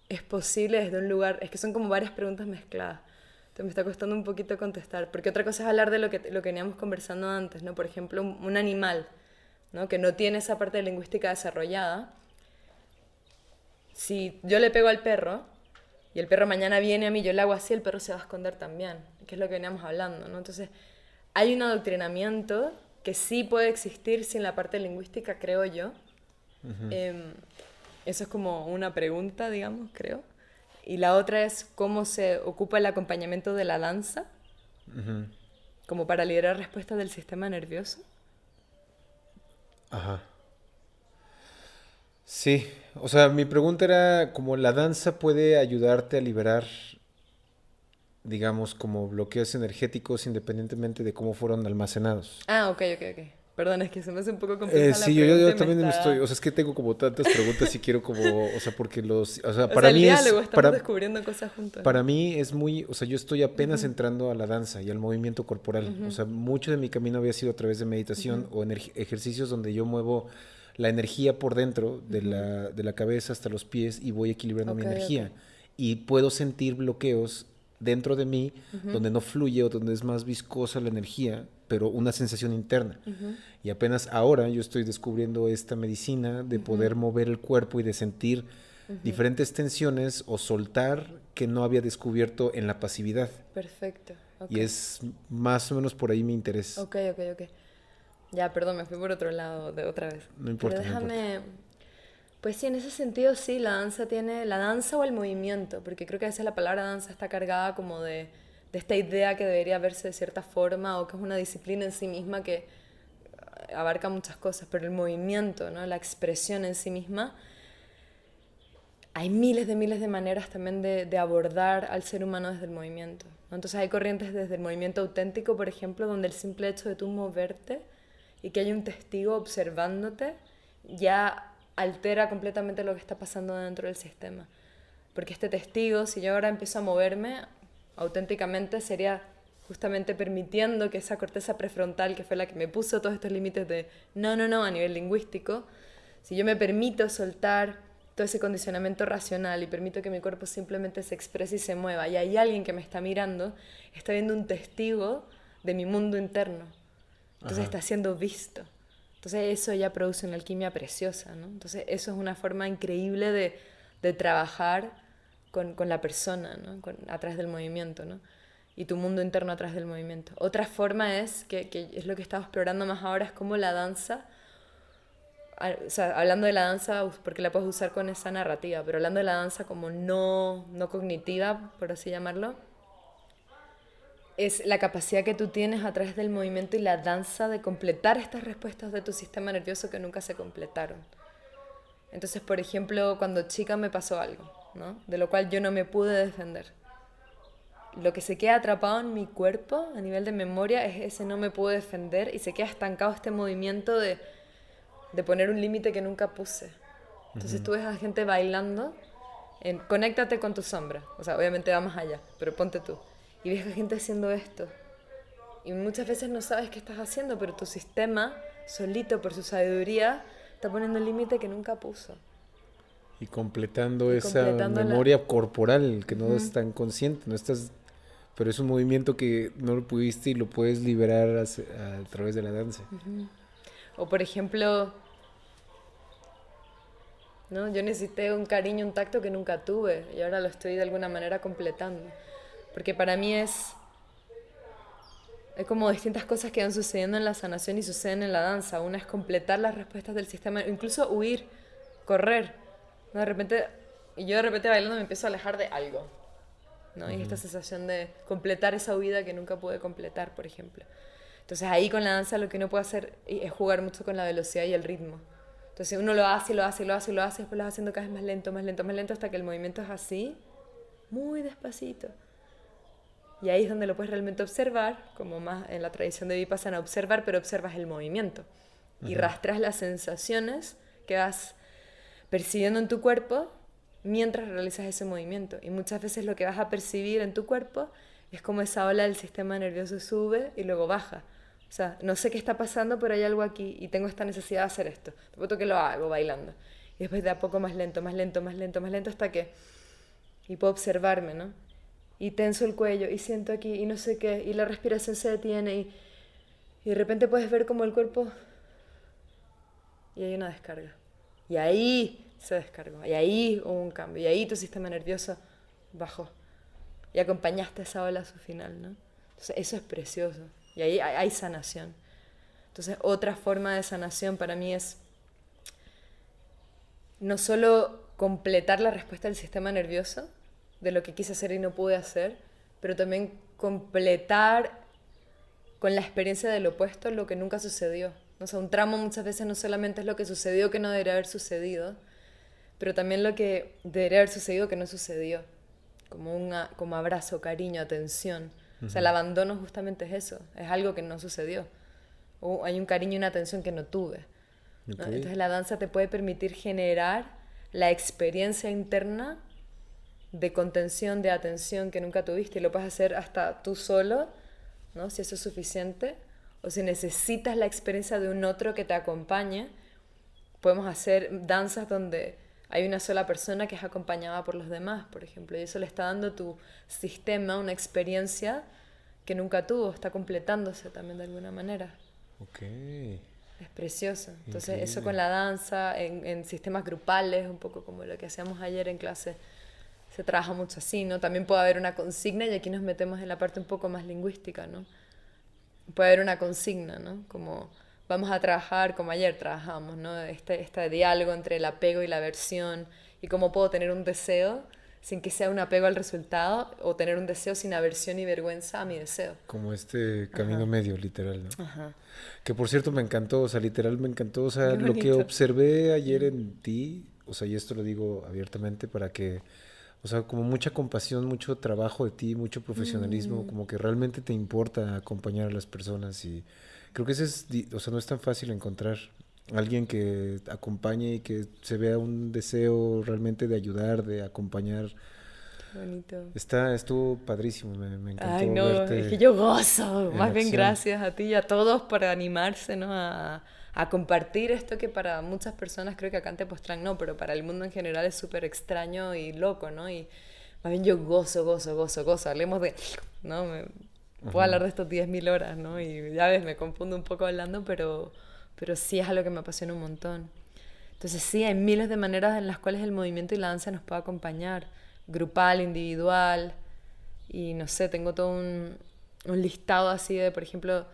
es posible desde un lugar, es que son como varias preguntas mezcladas. Entonces me está costando un poquito contestar, porque otra cosa es hablar de lo que veníamos conversando antes, ¿no? Por ejemplo, un animal, ¿no? Que no tiene esa parte lingüística desarrollada. Si yo le pego al perro y el perro mañana viene a mí, yo le hago así, el perro se va a esconder también, que es lo que veníamos hablando, ¿no? Entonces hay un adoctrinamiento que sí puede existir sin la parte lingüística, creo yo. Eso es como una pregunta, digamos, creo. Y la otra es cómo se ocupa el acompañamiento de la danza, como para liderar respuestas del sistema nervioso. Ajá. Sí, o sea, mi pregunta era como la danza puede ayudarte a liberar digamos, como bloqueos energéticos independientemente de cómo fueron almacenados. Ah, ok. Perdón, es que se me hace un poco compleja la Sí, pregunta yo y también me está... estoy, o sea, es que tengo como tantas preguntas y quiero como, o sea, porque o sea, O para sea, el mí es, diálogo, estamos descubriendo cosas juntos, para ¿no? mí es muy, o sea, yo estoy apenas entrando a la danza y al movimiento corporal. O sea, mucho de mi camino había sido a través de meditación o ejercicios donde yo muevo la energía por dentro de la cabeza hasta los pies y voy equilibrando mi Ok. energía. Y puedo sentir bloqueos dentro de mí donde no fluye o donde es más viscosa la energía, pero una sensación interna. Y apenas ahora yo estoy descubriendo esta medicina de poder mover el cuerpo y de sentir diferentes tensiones o soltar que no había descubierto en la pasividad. Perfecto, ok. Y es más o menos por ahí mi interés. Ok. Ya, perdón, me fui por otro lado de otra vez. No Pero importa, no importa. déjame... Pues sí, en ese sentido sí, la danza tiene... La danza o el movimiento, porque creo que a veces la palabra danza está cargada como de esta idea que debería verse de cierta forma o que es una disciplina en sí misma que abarca muchas cosas, pero el movimiento, ¿no? La expresión en sí misma, hay miles de maneras también de abordar al ser humano desde el movimiento, ¿no? Entonces hay corrientes desde el movimiento auténtico, por ejemplo, donde el simple hecho de tú moverte y que haya un testigo observándote ya altera completamente lo que está pasando dentro del sistema. Porque este testigo, si yo ahora empiezo a moverme auténticamente, sería justamente permitiendo que esa corteza prefrontal, que fue la que me puso todos estos límites de no, a nivel lingüístico, si yo me permito soltar todo ese condicionamiento racional y permito que mi cuerpo simplemente se exprese y se mueva, y hay alguien que me está mirando, está viendo un testigo de mi mundo interno. Entonces está siendo visto. Entonces eso ya produce una alquimia preciosa, ¿no? Entonces eso es una forma increíble de trabajar con la persona, ¿no? A través del movimiento, ¿no? Y tu mundo interno a través del movimiento. Otra forma es, que es lo que estamos explorando más ahora, es cómo la danza, o sea, hablando de la danza, porque la puedes usar con esa narrativa, pero hablando de la danza como no cognitiva, por así llamarlo, es la capacidad que tú tienes a través del movimiento y la danza de completar estas respuestas de tu sistema nervioso que nunca se completaron. Entonces, por ejemplo, cuando chica me pasó algo, ¿no? De lo cual yo no me pude defender. Lo que se queda atrapado en mi cuerpo a nivel de memoria es ese no me pude defender y se queda estancado este movimiento de poner un límite que nunca puse. Entonces tú ves a gente bailando, conéctate con tu sombra, o sea, obviamente va más allá, pero ponte tú. Y ves a gente haciendo esto. Y muchas veces no sabes qué estás haciendo, pero tu sistema, solito por su sabiduría, está poniendo el límite que nunca puso. Y completando Y esa completando memoria corporal que no es tan consciente, no estás, pero es un movimiento que no lo pudiste y lo puedes liberar a través de la danza. O por ejemplo, ¿no? Yo necesité un cariño, un tacto que nunca tuve y ahora lo estoy de alguna manera completando. Porque para mí es como distintas cosas que van sucediendo en la sanación y suceden en la danza. Una es completar las respuestas del sistema, incluso huir, correr, ¿no? Yo de repente bailando me empiezo a alejar de algo, ¿no? Y esta sensación de completar esa huida que nunca pude completar, por ejemplo. Entonces ahí con la danza lo que uno puede hacer es jugar mucho con la velocidad y el ritmo. Entonces uno lo hace, después lo vas haciendo cada vez más lento, hasta que el movimiento es así, muy despacito. Y ahí es donde lo puedes realmente observar, como más en la tradición de Vipassana, observar, pero observas el movimiento. Y rastras las sensaciones que vas percibiendo en tu cuerpo mientras realizas ese movimiento. Y muchas veces lo que vas a percibir en tu cuerpo es como esa ola del sistema nervioso sube y luego baja. O sea, no sé qué está pasando, pero hay algo aquí y tengo esta necesidad de hacer esto. De pronto que lo hago bailando. Y después de a poco más lento, hasta que... Y puedo observarme, ¿no? Y tenso el cuello, y siento aquí, y no sé qué, y la respiración se detiene, y de repente puedes ver como el cuerpo... Y hay una descarga. Y ahí se descargó, y ahí hubo un cambio, y ahí tu sistema nervioso bajó. Y acompañaste esa ola a su final, ¿no? Entonces eso es precioso. Y ahí hay sanación. Entonces otra forma de sanación para mí es no solo completar la respuesta del sistema nervioso, de lo que quise hacer y no pude hacer, pero también completar con la experiencia del opuesto lo que nunca sucedió. O sea, un trauma muchas veces no solamente es lo que sucedió que no debería haber sucedido, pero también lo que debería haber sucedido que no sucedió. como abrazo, cariño, atención. O sea, el abandono justamente es eso, es algo que no sucedió. O hay un cariño y una atención que no tuve, ¿no? Ok. Entonces la danza te puede permitir generar la experiencia interna de contención, de atención que nunca tuviste, y lo puedes hacer hasta tú solo, ¿no? Si eso es suficiente, o si necesitas la experiencia de un otro que te acompañe, podemos hacer danzas donde hay una sola persona que es acompañada por los demás, por ejemplo, y eso le está dando a tu sistema una experiencia que nunca tuvo, está completándose también de alguna manera. Ok. Es precioso. Entonces, Increíble. eso con la danza, en sistemas grupales, un poco como lo que hacíamos ayer en clase, se trabaja mucho así, ¿no? También puede haber una consigna, y aquí nos metemos en la parte un poco más lingüística, ¿no? Puede haber una consigna, ¿no? Como vamos a trabajar, como ayer trabajamos, ¿no? Este diálogo entre el apego y la aversión, y cómo puedo tener un deseo sin que sea un apego al resultado, o tener un deseo sin aversión y vergüenza a mi deseo. Como este camino medio, literal, ¿no? Ajá. Que por cierto me encantó, o sea, literal me encantó, o sea, Qué lo que bonito. observé ayer en ti, o sea, y esto lo digo abiertamente para que, o sea, como mucha compasión, mucho trabajo de ti, mucho profesionalismo, como que realmente te importa acompañar a las personas, y creo que ese es, o sea, no es tan fácil encontrar alguien que acompañe y que se vea un deseo realmente de ayudar, de acompañar. Qué bonito. Estuvo padrísimo, me encantó Ay, no, es que verte yo gozo. en Más bien acción. gracias a ti y a todos por animarse, ¿no? A compartir esto que para muchas personas, creo que acá en Tepoztlán no, pero para el mundo en general es súper extraño y loco, ¿no? Y más bien yo gozo. Hablemos de, ¿no? Puedo hablar de estos 10.000 horas, ¿no? Y ya ves, me confundo un poco hablando, pero sí es algo que me apasiona un montón. Entonces sí, hay miles de maneras en las cuales el movimiento y la danza nos puede acompañar, grupal, individual, y no sé, tengo todo un listado así de, por ejemplo,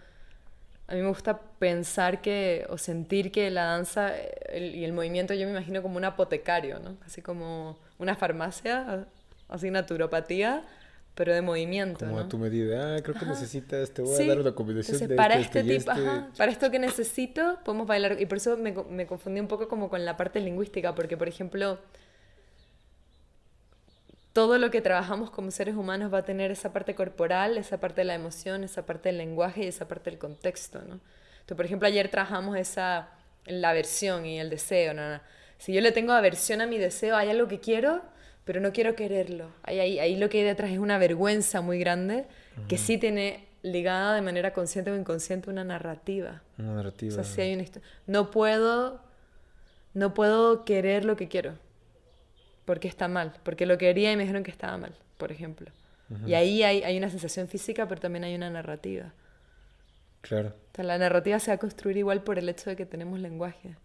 a mí me gusta pensar que, o sentir que la danza y el movimiento yo me imagino como un apotecario, ¿no? Así como una farmacia, así naturopatía, pero de movimiento, Como a ¿no? tu medida, creo que Ajá. necesitas, te voy a dar Sí, una combinación entonces de para este este y tipo, este. ajá, para esto que necesito, podemos bailar. Y por eso me confundí un poco como con la parte lingüística, porque por ejemplo, todo lo que trabajamos como seres humanos va a tener esa parte corporal, esa parte de la emoción, esa parte del lenguaje y esa parte del contexto, ¿no? Entonces, por ejemplo, ayer trabajamos la aversión y el deseo, ¿no? Si yo le tengo aversión a mi deseo, hay algo que quiero, pero no quiero quererlo. Ahí lo que hay detrás es una vergüenza muy grande que sí tiene ligada de manera consciente o inconsciente una narrativa. Una O narrativa. sea, sí hay una historia. No puedo querer lo que quiero porque está mal, porque lo quería y me dijeron que estaba mal, por ejemplo. Y ahí hay una sensación física, pero también hay una narrativa. Claro. O sea, la narrativa se va a construir igual por el hecho de que tenemos lenguaje.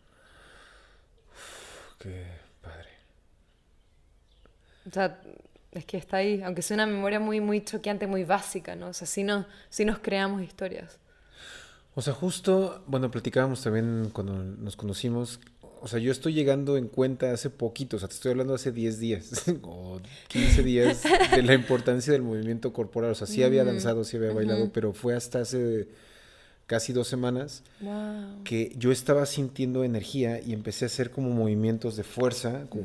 Qué padre. O sea, es que está ahí, aunque sea una memoria muy, muy choqueante, muy básica, ¿no? O sea, sí nos creamos historias. O sea, justo, bueno, platicábamos también cuando nos conocimos. O sea, yo estoy llegando en cuenta hace poquito, o sea, te estoy hablando hace 10 días o 15 días de la importancia del movimiento corporal. O sea, sí había danzado, sí había bailado, pero fue hasta hace casi 2 semanas Wow. que yo estaba sintiendo energía y empecé a hacer como movimientos de fuerza, como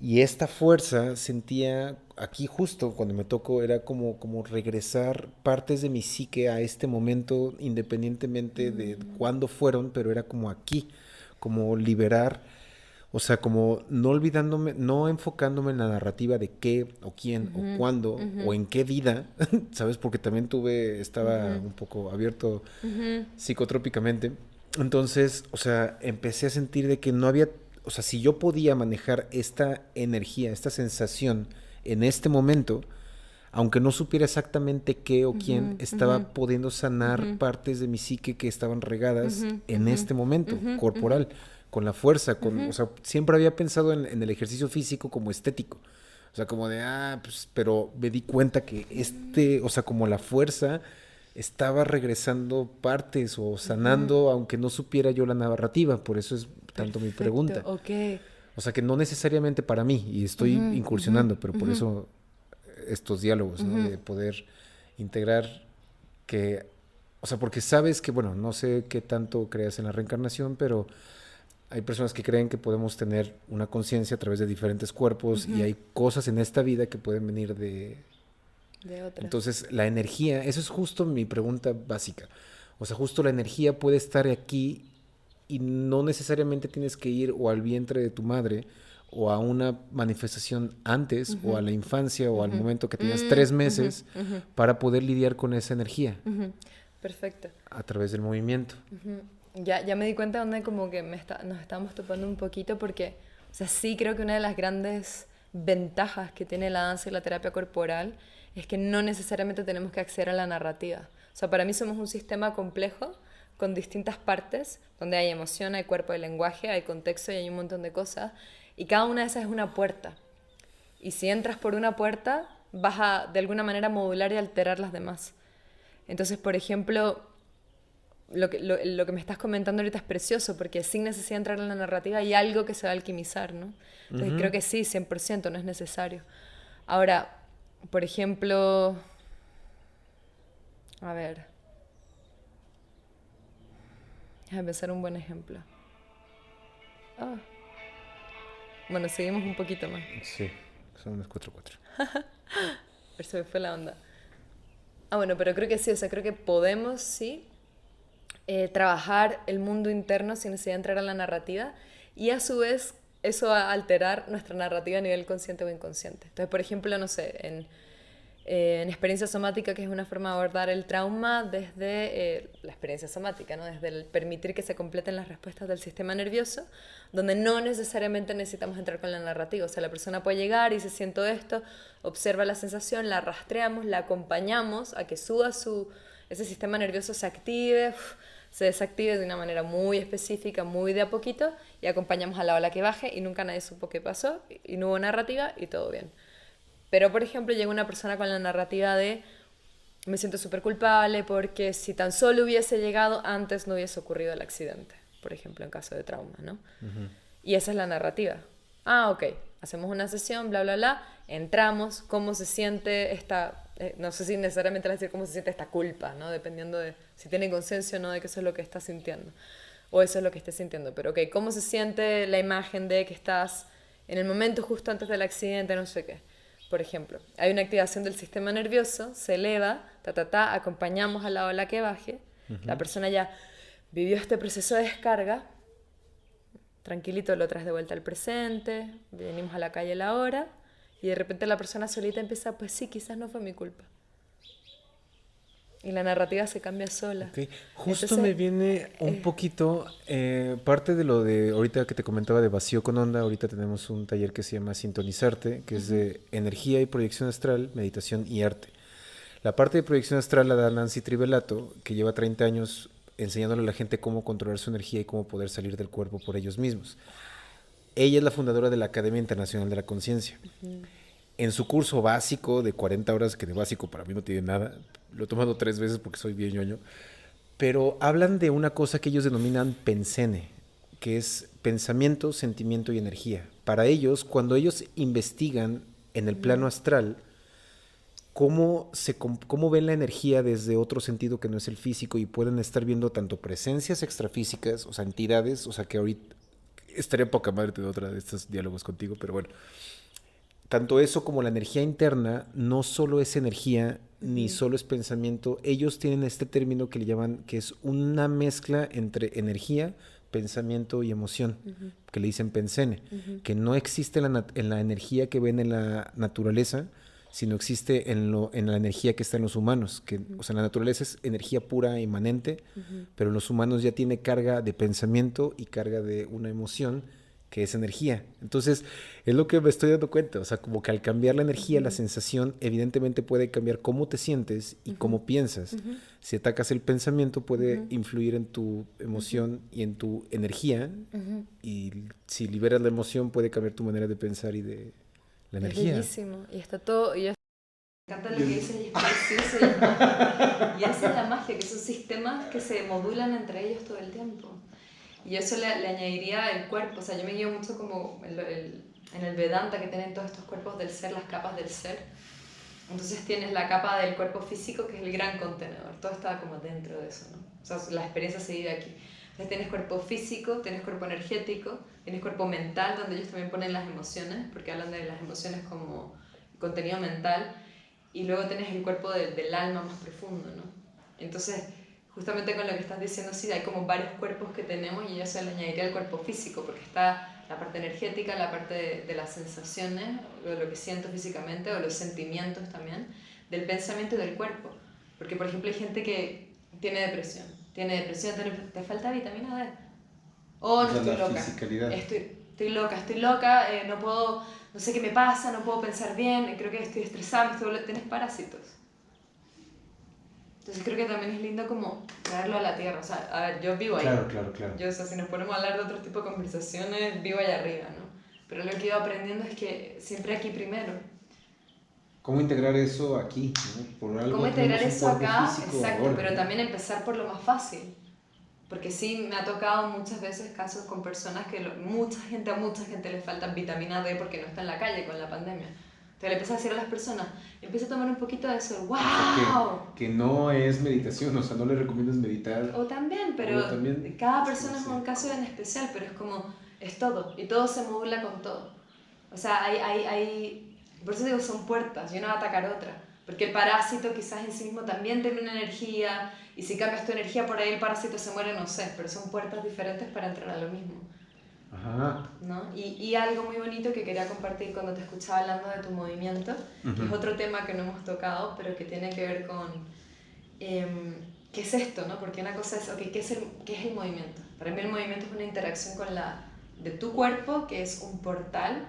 y esta fuerza sentía aquí justo cuando me tocó, era como regresar partes de mi psique a este momento, independientemente de cuándo fueron, pero era como aquí, como liberar, o sea, como no olvidándome, no enfocándome en la narrativa de qué o quién o cuándo o en qué vida, ¿sabes? Porque también estaba un poco abierto psicotrópicamente. Entonces, o sea, empecé a sentir de que no había, o sea, si yo podía manejar esta energía, esta sensación en este momento, aunque no supiera exactamente qué o quién, estaba pudiendo sanar partes de mi psique que estaban regadas en este momento, corporal, con la fuerza, o sea, siempre había pensado en el ejercicio físico como estético. O sea, como de, pues, pero me di cuenta que o sea, como la fuerza estaba regresando partes o sanando, aunque no supiera yo la narrativa. Por eso es tanto mi pregunta. Perfecto, ok. O sea, que no necesariamente para mí, y estoy incursionando, pero por eso estos diálogos, ¿no? De poder integrar que, o sea, porque sabes que, bueno, no sé qué tanto creas en la reencarnación, pero Hay personas que creen que podemos tener una conciencia a través de diferentes cuerpos y hay cosas en esta vida que pueden venir de otras. Entonces, la energía, eso es justo mi pregunta básica. O sea, justo la energía puede estar aquí y no necesariamente tienes que ir o al vientre de tu madre o a una manifestación antes o a la infancia o al momento que tenías 3 meses para poder lidiar con esa energía Perfecto. a través del movimiento. Ya me di cuenta donde como que nos estamos topando un poquito porque, o sea, sí creo que una de las grandes ventajas que tiene la danza y la terapia corporal es que no necesariamente tenemos que acceder a la narrativa. O sea, para mí somos un sistema complejo con distintas partes, donde hay emoción, hay cuerpo, hay lenguaje, hay contexto y hay un montón de cosas. Y cada una de esas es una puerta. Y si entras por una puerta, vas a, de alguna manera, modular y alterar las demás. Entonces, por ejemplo, lo que me estás comentando ahorita es precioso, porque sin necesidad de entrar en la narrativa hay algo que se va a alquimizar, ¿no? Entonces, creo que sí, 100%, no es necesario. Ahora, por ejemplo, a ver, déjame pensar un buen ejemplo. Ah. Bueno, seguimos un poquito más. Sí, son las 4-4. Pero se me fue la onda. Ah, bueno, pero creo que sí, o sea, creo que podemos, sí, trabajar el mundo interno sin necesidad de entrar a la narrativa y a su vez eso va a alterar nuestra narrativa a nivel consciente o inconsciente. Entonces, por ejemplo, no sé, en experiencia somática, que es una forma de abordar el trauma desde la experiencia somática, ¿no? Desde el permitir que se completen las respuestas del sistema nervioso, donde no necesariamente necesitamos entrar con la narrativa. O sea, la persona puede llegar y se siente esto, observa la sensación, la rastreamos, la acompañamos a que suba ese sistema nervioso, se active, se desactive de una manera muy específica, muy de a poquito, y acompañamos a la ola que baje y nunca nadie supo qué pasó y no hubo narrativa y todo bien. Pero, por ejemplo, llega una persona con la narrativa de me siento súper culpable porque si tan solo hubiese llegado antes no hubiese ocurrido el accidente, por ejemplo, en caso de trauma, ¿no? Y esa es la narrativa. Ah, ok, hacemos una sesión, bla, bla, bla, entramos, cómo se siente esta... no sé si necesariamente decir cómo se siente esta culpa, ¿no? Dependiendo de si tiene conciencia o no de que eso es lo que está sintiendo. O eso es lo que esté sintiendo. Pero, ok, ¿cómo se siente la imagen de que estás en el momento justo antes del accidente, no sé qué? Por ejemplo, hay una activación del sistema nervioso, se eleva, acompañamos a la ola que baje, la persona ya vivió este proceso de descarga, tranquilito lo traes de vuelta al presente, venimos a la calle a la hora, y de repente la persona solita empieza, pues sí, quizás no fue mi culpa. Y la narrativa se cambia sola. Okay. Justo Entonces, me viene un poquito, parte de lo de ahorita que te comentaba de vacío con onda, ahorita tenemos un taller que se llama Sintonizarte, que es de energía y proyección astral, meditación y arte. La parte de proyección astral la da Nancy Tribelato, que lleva 30 años enseñándole a la gente cómo controlar su energía y cómo poder salir del cuerpo por ellos mismos. Ella es la fundadora de la Academia Internacional de la Conciencia. En su curso básico de 40 horas, que de básico para mí no tiene nada, lo he tomado 3 veces porque soy bien ñoño, pero hablan de una cosa que ellos denominan pensene, que es pensamiento, sentimiento y energía. Para ellos, cuando ellos investigan en el plano astral, cómo ven la energía desde otro sentido que no es el físico y pueden estar viendo tanto presencias extrafísicas, o sea, entidades, o sea, que ahorita estaría poca madre de otra de estos diálogos contigo, pero bueno. Tanto eso como la energía interna no solo es energía ni solo es pensamiento. Ellos tienen este término que le llaman, que es una mezcla entre energía, pensamiento y emoción, que le dicen pensene, que no existe en la energía que ven en la naturaleza, sino existe en la energía que está en los humanos. Que, o sea, la naturaleza es energía pura, inmanente, pero en los humanos ya tiene carga de pensamiento y carga de una emoción, que es energía. Entonces, es lo que me estoy dando cuenta. O sea, como que al cambiar la energía, la sensación, evidentemente puede cambiar cómo te sientes y cómo piensas. Si atacas el pensamiento, puede influir en tu emoción y en tu energía. Y si liberas la emoción, puede cambiar tu manera de pensar y de la energía. Es bellísimo. Y está todo... Me encanta lo que dices y es precioso. Y esa es la magia, que son sistemas que se modulan entre ellos todo el tiempo. Y eso le añadiría el cuerpo. O sea, yo me guío mucho como en el Vedanta, que tienen todos estos cuerpos del ser, las capas del ser. Entonces tienes la capa del cuerpo físico, que es el gran contenedor. Todo está como dentro de eso, ¿no? O sea, la experiencia se vive aquí. Entonces tienes cuerpo físico, tienes cuerpo energético, tienes cuerpo mental, donde ellos también ponen las emociones, porque hablan de las emociones como contenido mental, y luego tienes el cuerpo del alma más profundo, ¿no? Entonces, justamente con lo que estás diciendo, sí, hay como varios cuerpos que tenemos y yo se le añadiría el cuerpo físico, porque está la parte energética, la parte de las sensaciones, o de lo que siento físicamente, o los sentimientos también, del pensamiento y del cuerpo. Porque, por ejemplo, hay gente que tiene depresión, te falta vitamina D. Oh, no estoy loca. Estoy loca, no puedo, no sé qué me pasa, no puedo pensar bien, creo que estoy estresada, tienes parásitos. Entonces creo que también es lindo como traerlo a la tierra. O sea, a ver, yo vivo ahí. Claro. Yo, o sea, si nos ponemos a hablar de otro tipo de conversaciones, vivo allá arriba, ¿no? Pero lo que he ido aprendiendo es que siempre aquí primero. ¿Cómo integrar eso aquí? ¿No? Por algo ¿Cómo integrar tenemos un eso cuerpo acá? físico Exacto, ahora, pero ¿no? también empezar por lo más fácil. Porque sí, me ha tocado muchas veces casos con personas que a mucha gente le falta vitamina D porque no está en la calle con la pandemia. Entonces le empieza a decir a las personas, empieza a tomar un poquito de eso, ¡wow! O sea, que no es meditación, o sea, no le recomiendas meditar. O también, pero también, cada persona es un caso en especial, pero es como, es todo, y todo se modula con todo. O sea, por eso digo, son puertas, y una va a atacar otra. Porque el parásito quizás en sí mismo también tiene una energía, y si cambias tu energía por ahí el parásito se muere, no sé, pero son puertas diferentes para entrar a lo mismo. Ajá. ¿No? Y algo muy bonito que quería compartir cuando te escuchaba hablando de tu movimiento, que es otro tema que no hemos tocado, pero que tiene que ver con qué es esto, ¿no? Porque una cosa es, okay, ¿qué es el movimiento? Para mí el movimiento es una interacción de tu cuerpo, que es un portal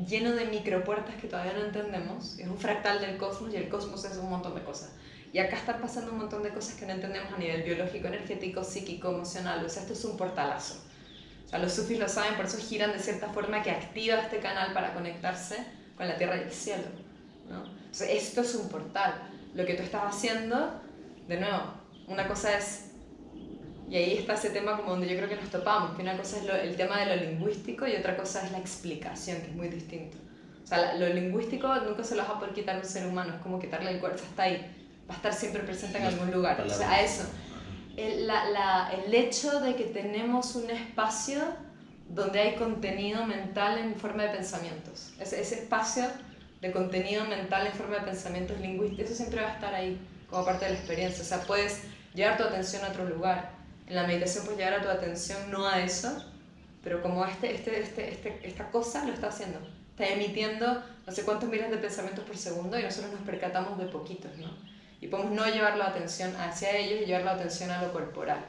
lleno de micropuertas que todavía no entendemos, es un fractal del cosmos y el cosmos es un montón de cosas. Y acá están pasando un montón de cosas que no entendemos a nivel biológico, energético, psíquico, emocional, o sea, esto es un portalazo. O sea, los sufis lo saben, por eso giran de cierta forma que activa este canal para conectarse con la tierra y el cielo, ¿no? Entonces, esto es un portal. Lo que tú estás haciendo, de nuevo, una cosa es, y ahí está ese tema como donde yo creo que nos topamos, que una cosa es el tema de lo lingüístico y otra cosa es la explicación, que es muy distinto. O sea, lo lingüístico nunca se lo vas a poder quitar a un ser humano, es como quitarle el cuerpo, está ahí, va a estar siempre presente en algún lugar. O sea, a eso. El hecho de que tenemos un espacio donde hay contenido mental en forma de pensamientos. Ese espacio de contenido mental en forma de pensamientos lingüísticos, eso siempre va a estar ahí como parte de la experiencia. O sea, puedes llevar tu atención a otro lugar. En la meditación puedes llevar a tu atención no a eso, pero como esta cosa lo está haciendo. Está emitiendo no sé cuántos miles de pensamientos por segundo y nosotros nos percatamos de poquitos, ¿no? Y podemos no llevar la atención hacia ellos y llevar la atención a lo corporal.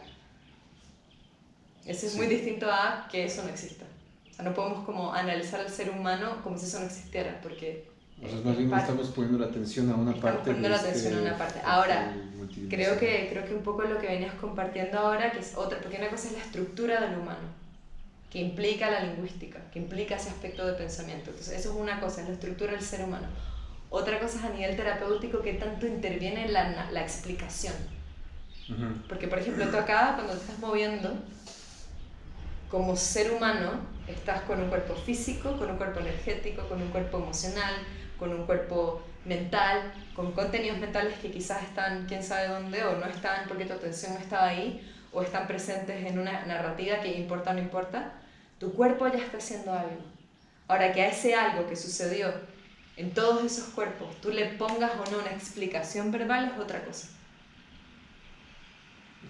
Eso es muy distinto a que eso no exista. O sea, no podemos como analizar al ser humano como si eso no existiera, porque... O sea, más bien estamos poniendo la atención a una parte. Estamos poniendo la atención a una parte. Ahora, creo que un poco lo que venías compartiendo ahora, que es otra, porque una cosa es la estructura del humano, que implica la lingüística, que implica ese aspecto de pensamiento. Entonces, eso es una cosa, es la estructura del ser humano. Otra cosa es a nivel terapéutico que tanto interviene la explicación. Porque, por ejemplo, tú acá, cuando te estás moviendo, como ser humano, estás con un cuerpo físico, con un cuerpo energético, con un cuerpo emocional, con un cuerpo mental, con contenidos mentales que quizás están quién sabe dónde, o no están porque tu atención no estaba ahí, o están presentes en una narrativa que importa o no importa. Tu cuerpo ya está haciendo algo. Ahora, que a ese algo que sucedió en todos esos cuerpos, tú le pongas o no una explicación verbal es otra cosa.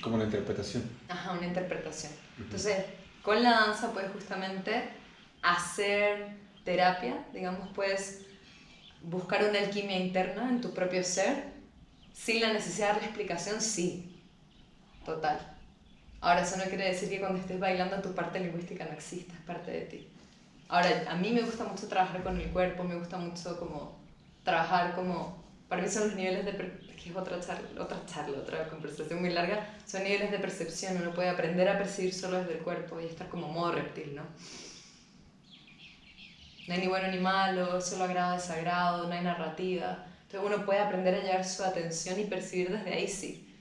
Como la interpretación. Ajá, una interpretación. Entonces, con la danza puedes justamente hacer terapia, digamos, puedes buscar una alquimia interna en tu propio ser, sin la necesidad de darle explicación, sí, total. Ahora, eso no quiere decir que cuando estés bailando tu parte lingüística no exista, es parte de ti. Ahora, a mí me gusta mucho trabajar con el cuerpo, me gusta mucho como trabajar como... Para mí son los niveles de... que es otra conversación muy larga, son niveles de percepción, uno puede aprender a percibir solo desde el cuerpo y estar como modo reptil, ¿no? No hay ni bueno ni malo, solo agrado, desagrado, no hay narrativa. Entonces uno puede aprender a llevar su atención y percibir desde ahí, sí.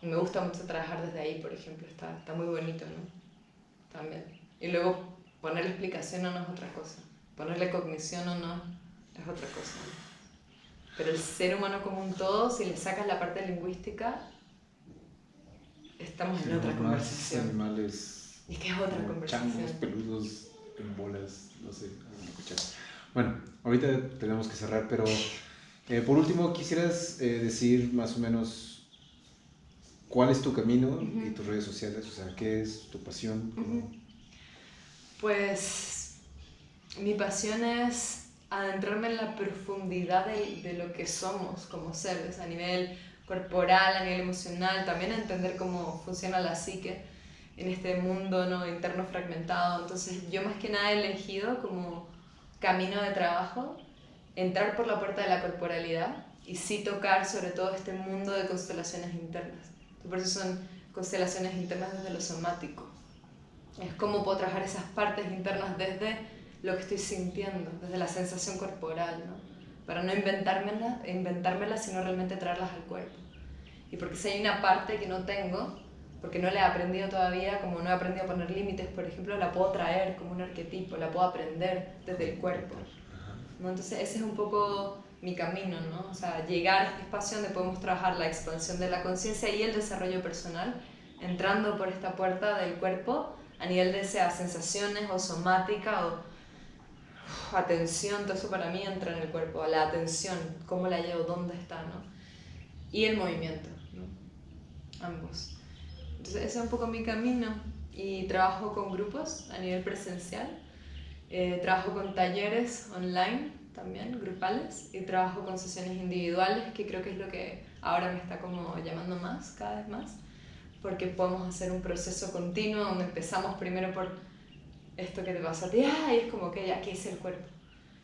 Me gusta mucho trabajar desde ahí, por ejemplo, está muy bonito, ¿no? También. Y luego ponerle explicación o no es otra cosa. Ponerle cognición o no es otra cosa, ¿no? Pero el ser humano como un todo, si le sacas la parte lingüística, estamos en Pero otra más conversación. animales, Y que es otra como conversación. changos peludos en bolas, no sé, alguna cuchara. Bueno, ahorita tenemos que cerrar, pero por último, ¿quisieras decir más o menos cuál es tu camino y tus redes sociales? O sea, ¿qué es tu pasión? Pues mi pasión es adentrarme en la profundidad de lo que somos como seres, a nivel corporal, a nivel emocional, también entender cómo funciona la psique en este mundo, ¿no?, interno fragmentado. Entonces yo más que nada he elegido como camino de trabajo entrar por la puerta de la corporalidad y sí tocar sobre todo este mundo de constelaciones internas. Por eso son constelaciones internas desde lo somático. Es cómo puedo trabajar esas partes internas desde lo que estoy sintiendo, desde la sensación corporal, ¿no? Para no inventármelas, sino realmente traerlas al cuerpo. Y porque si hay una parte que no tengo, porque no la he aprendido todavía, como no he aprendido a poner límites, por ejemplo, la puedo traer como un arquetipo, la puedo aprender desde el cuerpo, ¿no? Entonces ese es un poco mi camino, ¿no? O sea, llegar a este espacio donde podemos trabajar la expansión de la conciencia y el desarrollo personal, entrando por esta puerta del cuerpo a nivel de sea sensaciones o somática o atención, todo eso para mí entra en el cuerpo, la atención, cómo la llevo, dónde está, ¿no? Y el movimiento, ¿no? Ambos. Entonces ese es un poco mi camino y trabajo con grupos a nivel presencial, trabajo con talleres online también, grupales, y trabajo con sesiones individuales, que creo que es lo que ahora me está como llamando más, cada vez más, porque podemos hacer un proceso continuo donde empezamos primero por esto que te pasa a ti, y es como que ya, ¿qué es el cuerpo?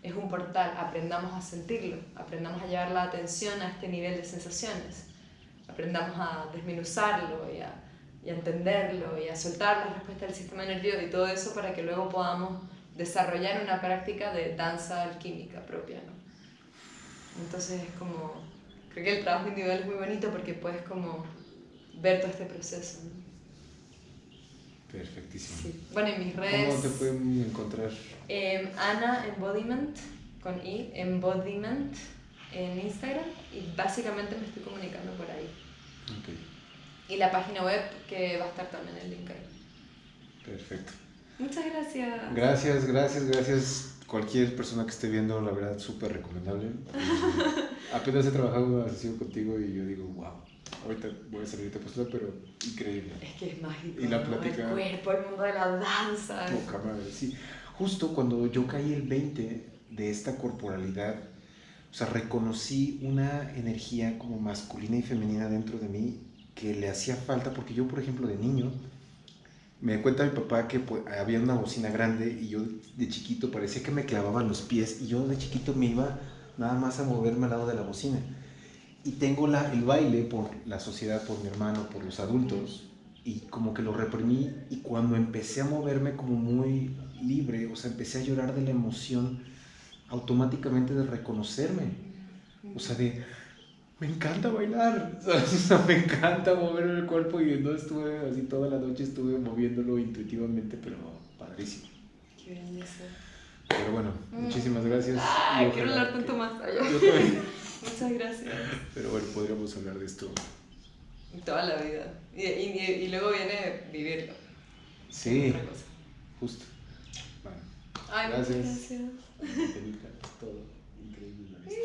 Es un portal, aprendamos a sentirlo, aprendamos a llevar la atención a este nivel de sensaciones, aprendamos a desmenuzarlo y a entenderlo y a soltar las respuestas del sistema nervioso y todo eso para que luego podamos desarrollar una práctica de danza alquímica propia, ¿no? Entonces es como, creo que el trabajo individual es muy bonito porque puedes como ver todo este proceso, ¿no? Perfectísimo. Sí. Bueno, en mis redes... ¿Cómo te pueden encontrar? Ana Embodiment, con I, Embodiment, en Instagram, y básicamente me estoy comunicando por ahí. Okay. Y la página web que va a estar también el link ahí. Perfecto. Muchas gracias. Gracias. Cualquier persona que esté viendo, la verdad, súper recomendable. Apenas he trabajado una sesión contigo y yo digo, wow, ahorita voy a salir de postura, pero increíble. Es que es mágico. Y la ¿no? plática... El cuerpo, el mundo de la danza. Poca madre, sí. Justo cuando yo caí el 20 de esta corporalidad, o sea, reconocí una energía como masculina y femenina dentro de mí que le hacía falta, porque yo, por ejemplo, de niño, me cuenta mi papá que pues, había una bocina grande y yo de chiquito parecía que me clavaban los pies y yo de chiquito me iba nada más a moverme al lado de la bocina. Y tengo el baile por la sociedad, por mi hermano, por los adultos, y como que lo reprimí, y cuando empecé a moverme como muy libre, o sea, empecé a llorar de la emoción automáticamente de reconocerme, o sea, me encanta bailar, ¿sabes? O sea, me encanta mover el cuerpo y no estuve así toda la noche, estuve moviéndolo intuitivamente, pero padrísimo. Qué belleza. Pero bueno, muchísimas gracias. Quiero hablar tanto más. Yo también. Muchas gracias. Pero bueno, podríamos hablar de esto. Toda la vida. Y luego viene vivirlo. Sí, Otra cosa. justo. Bueno, Ay, gracias. muchas gracias. Angélica, todo increíble. La vista.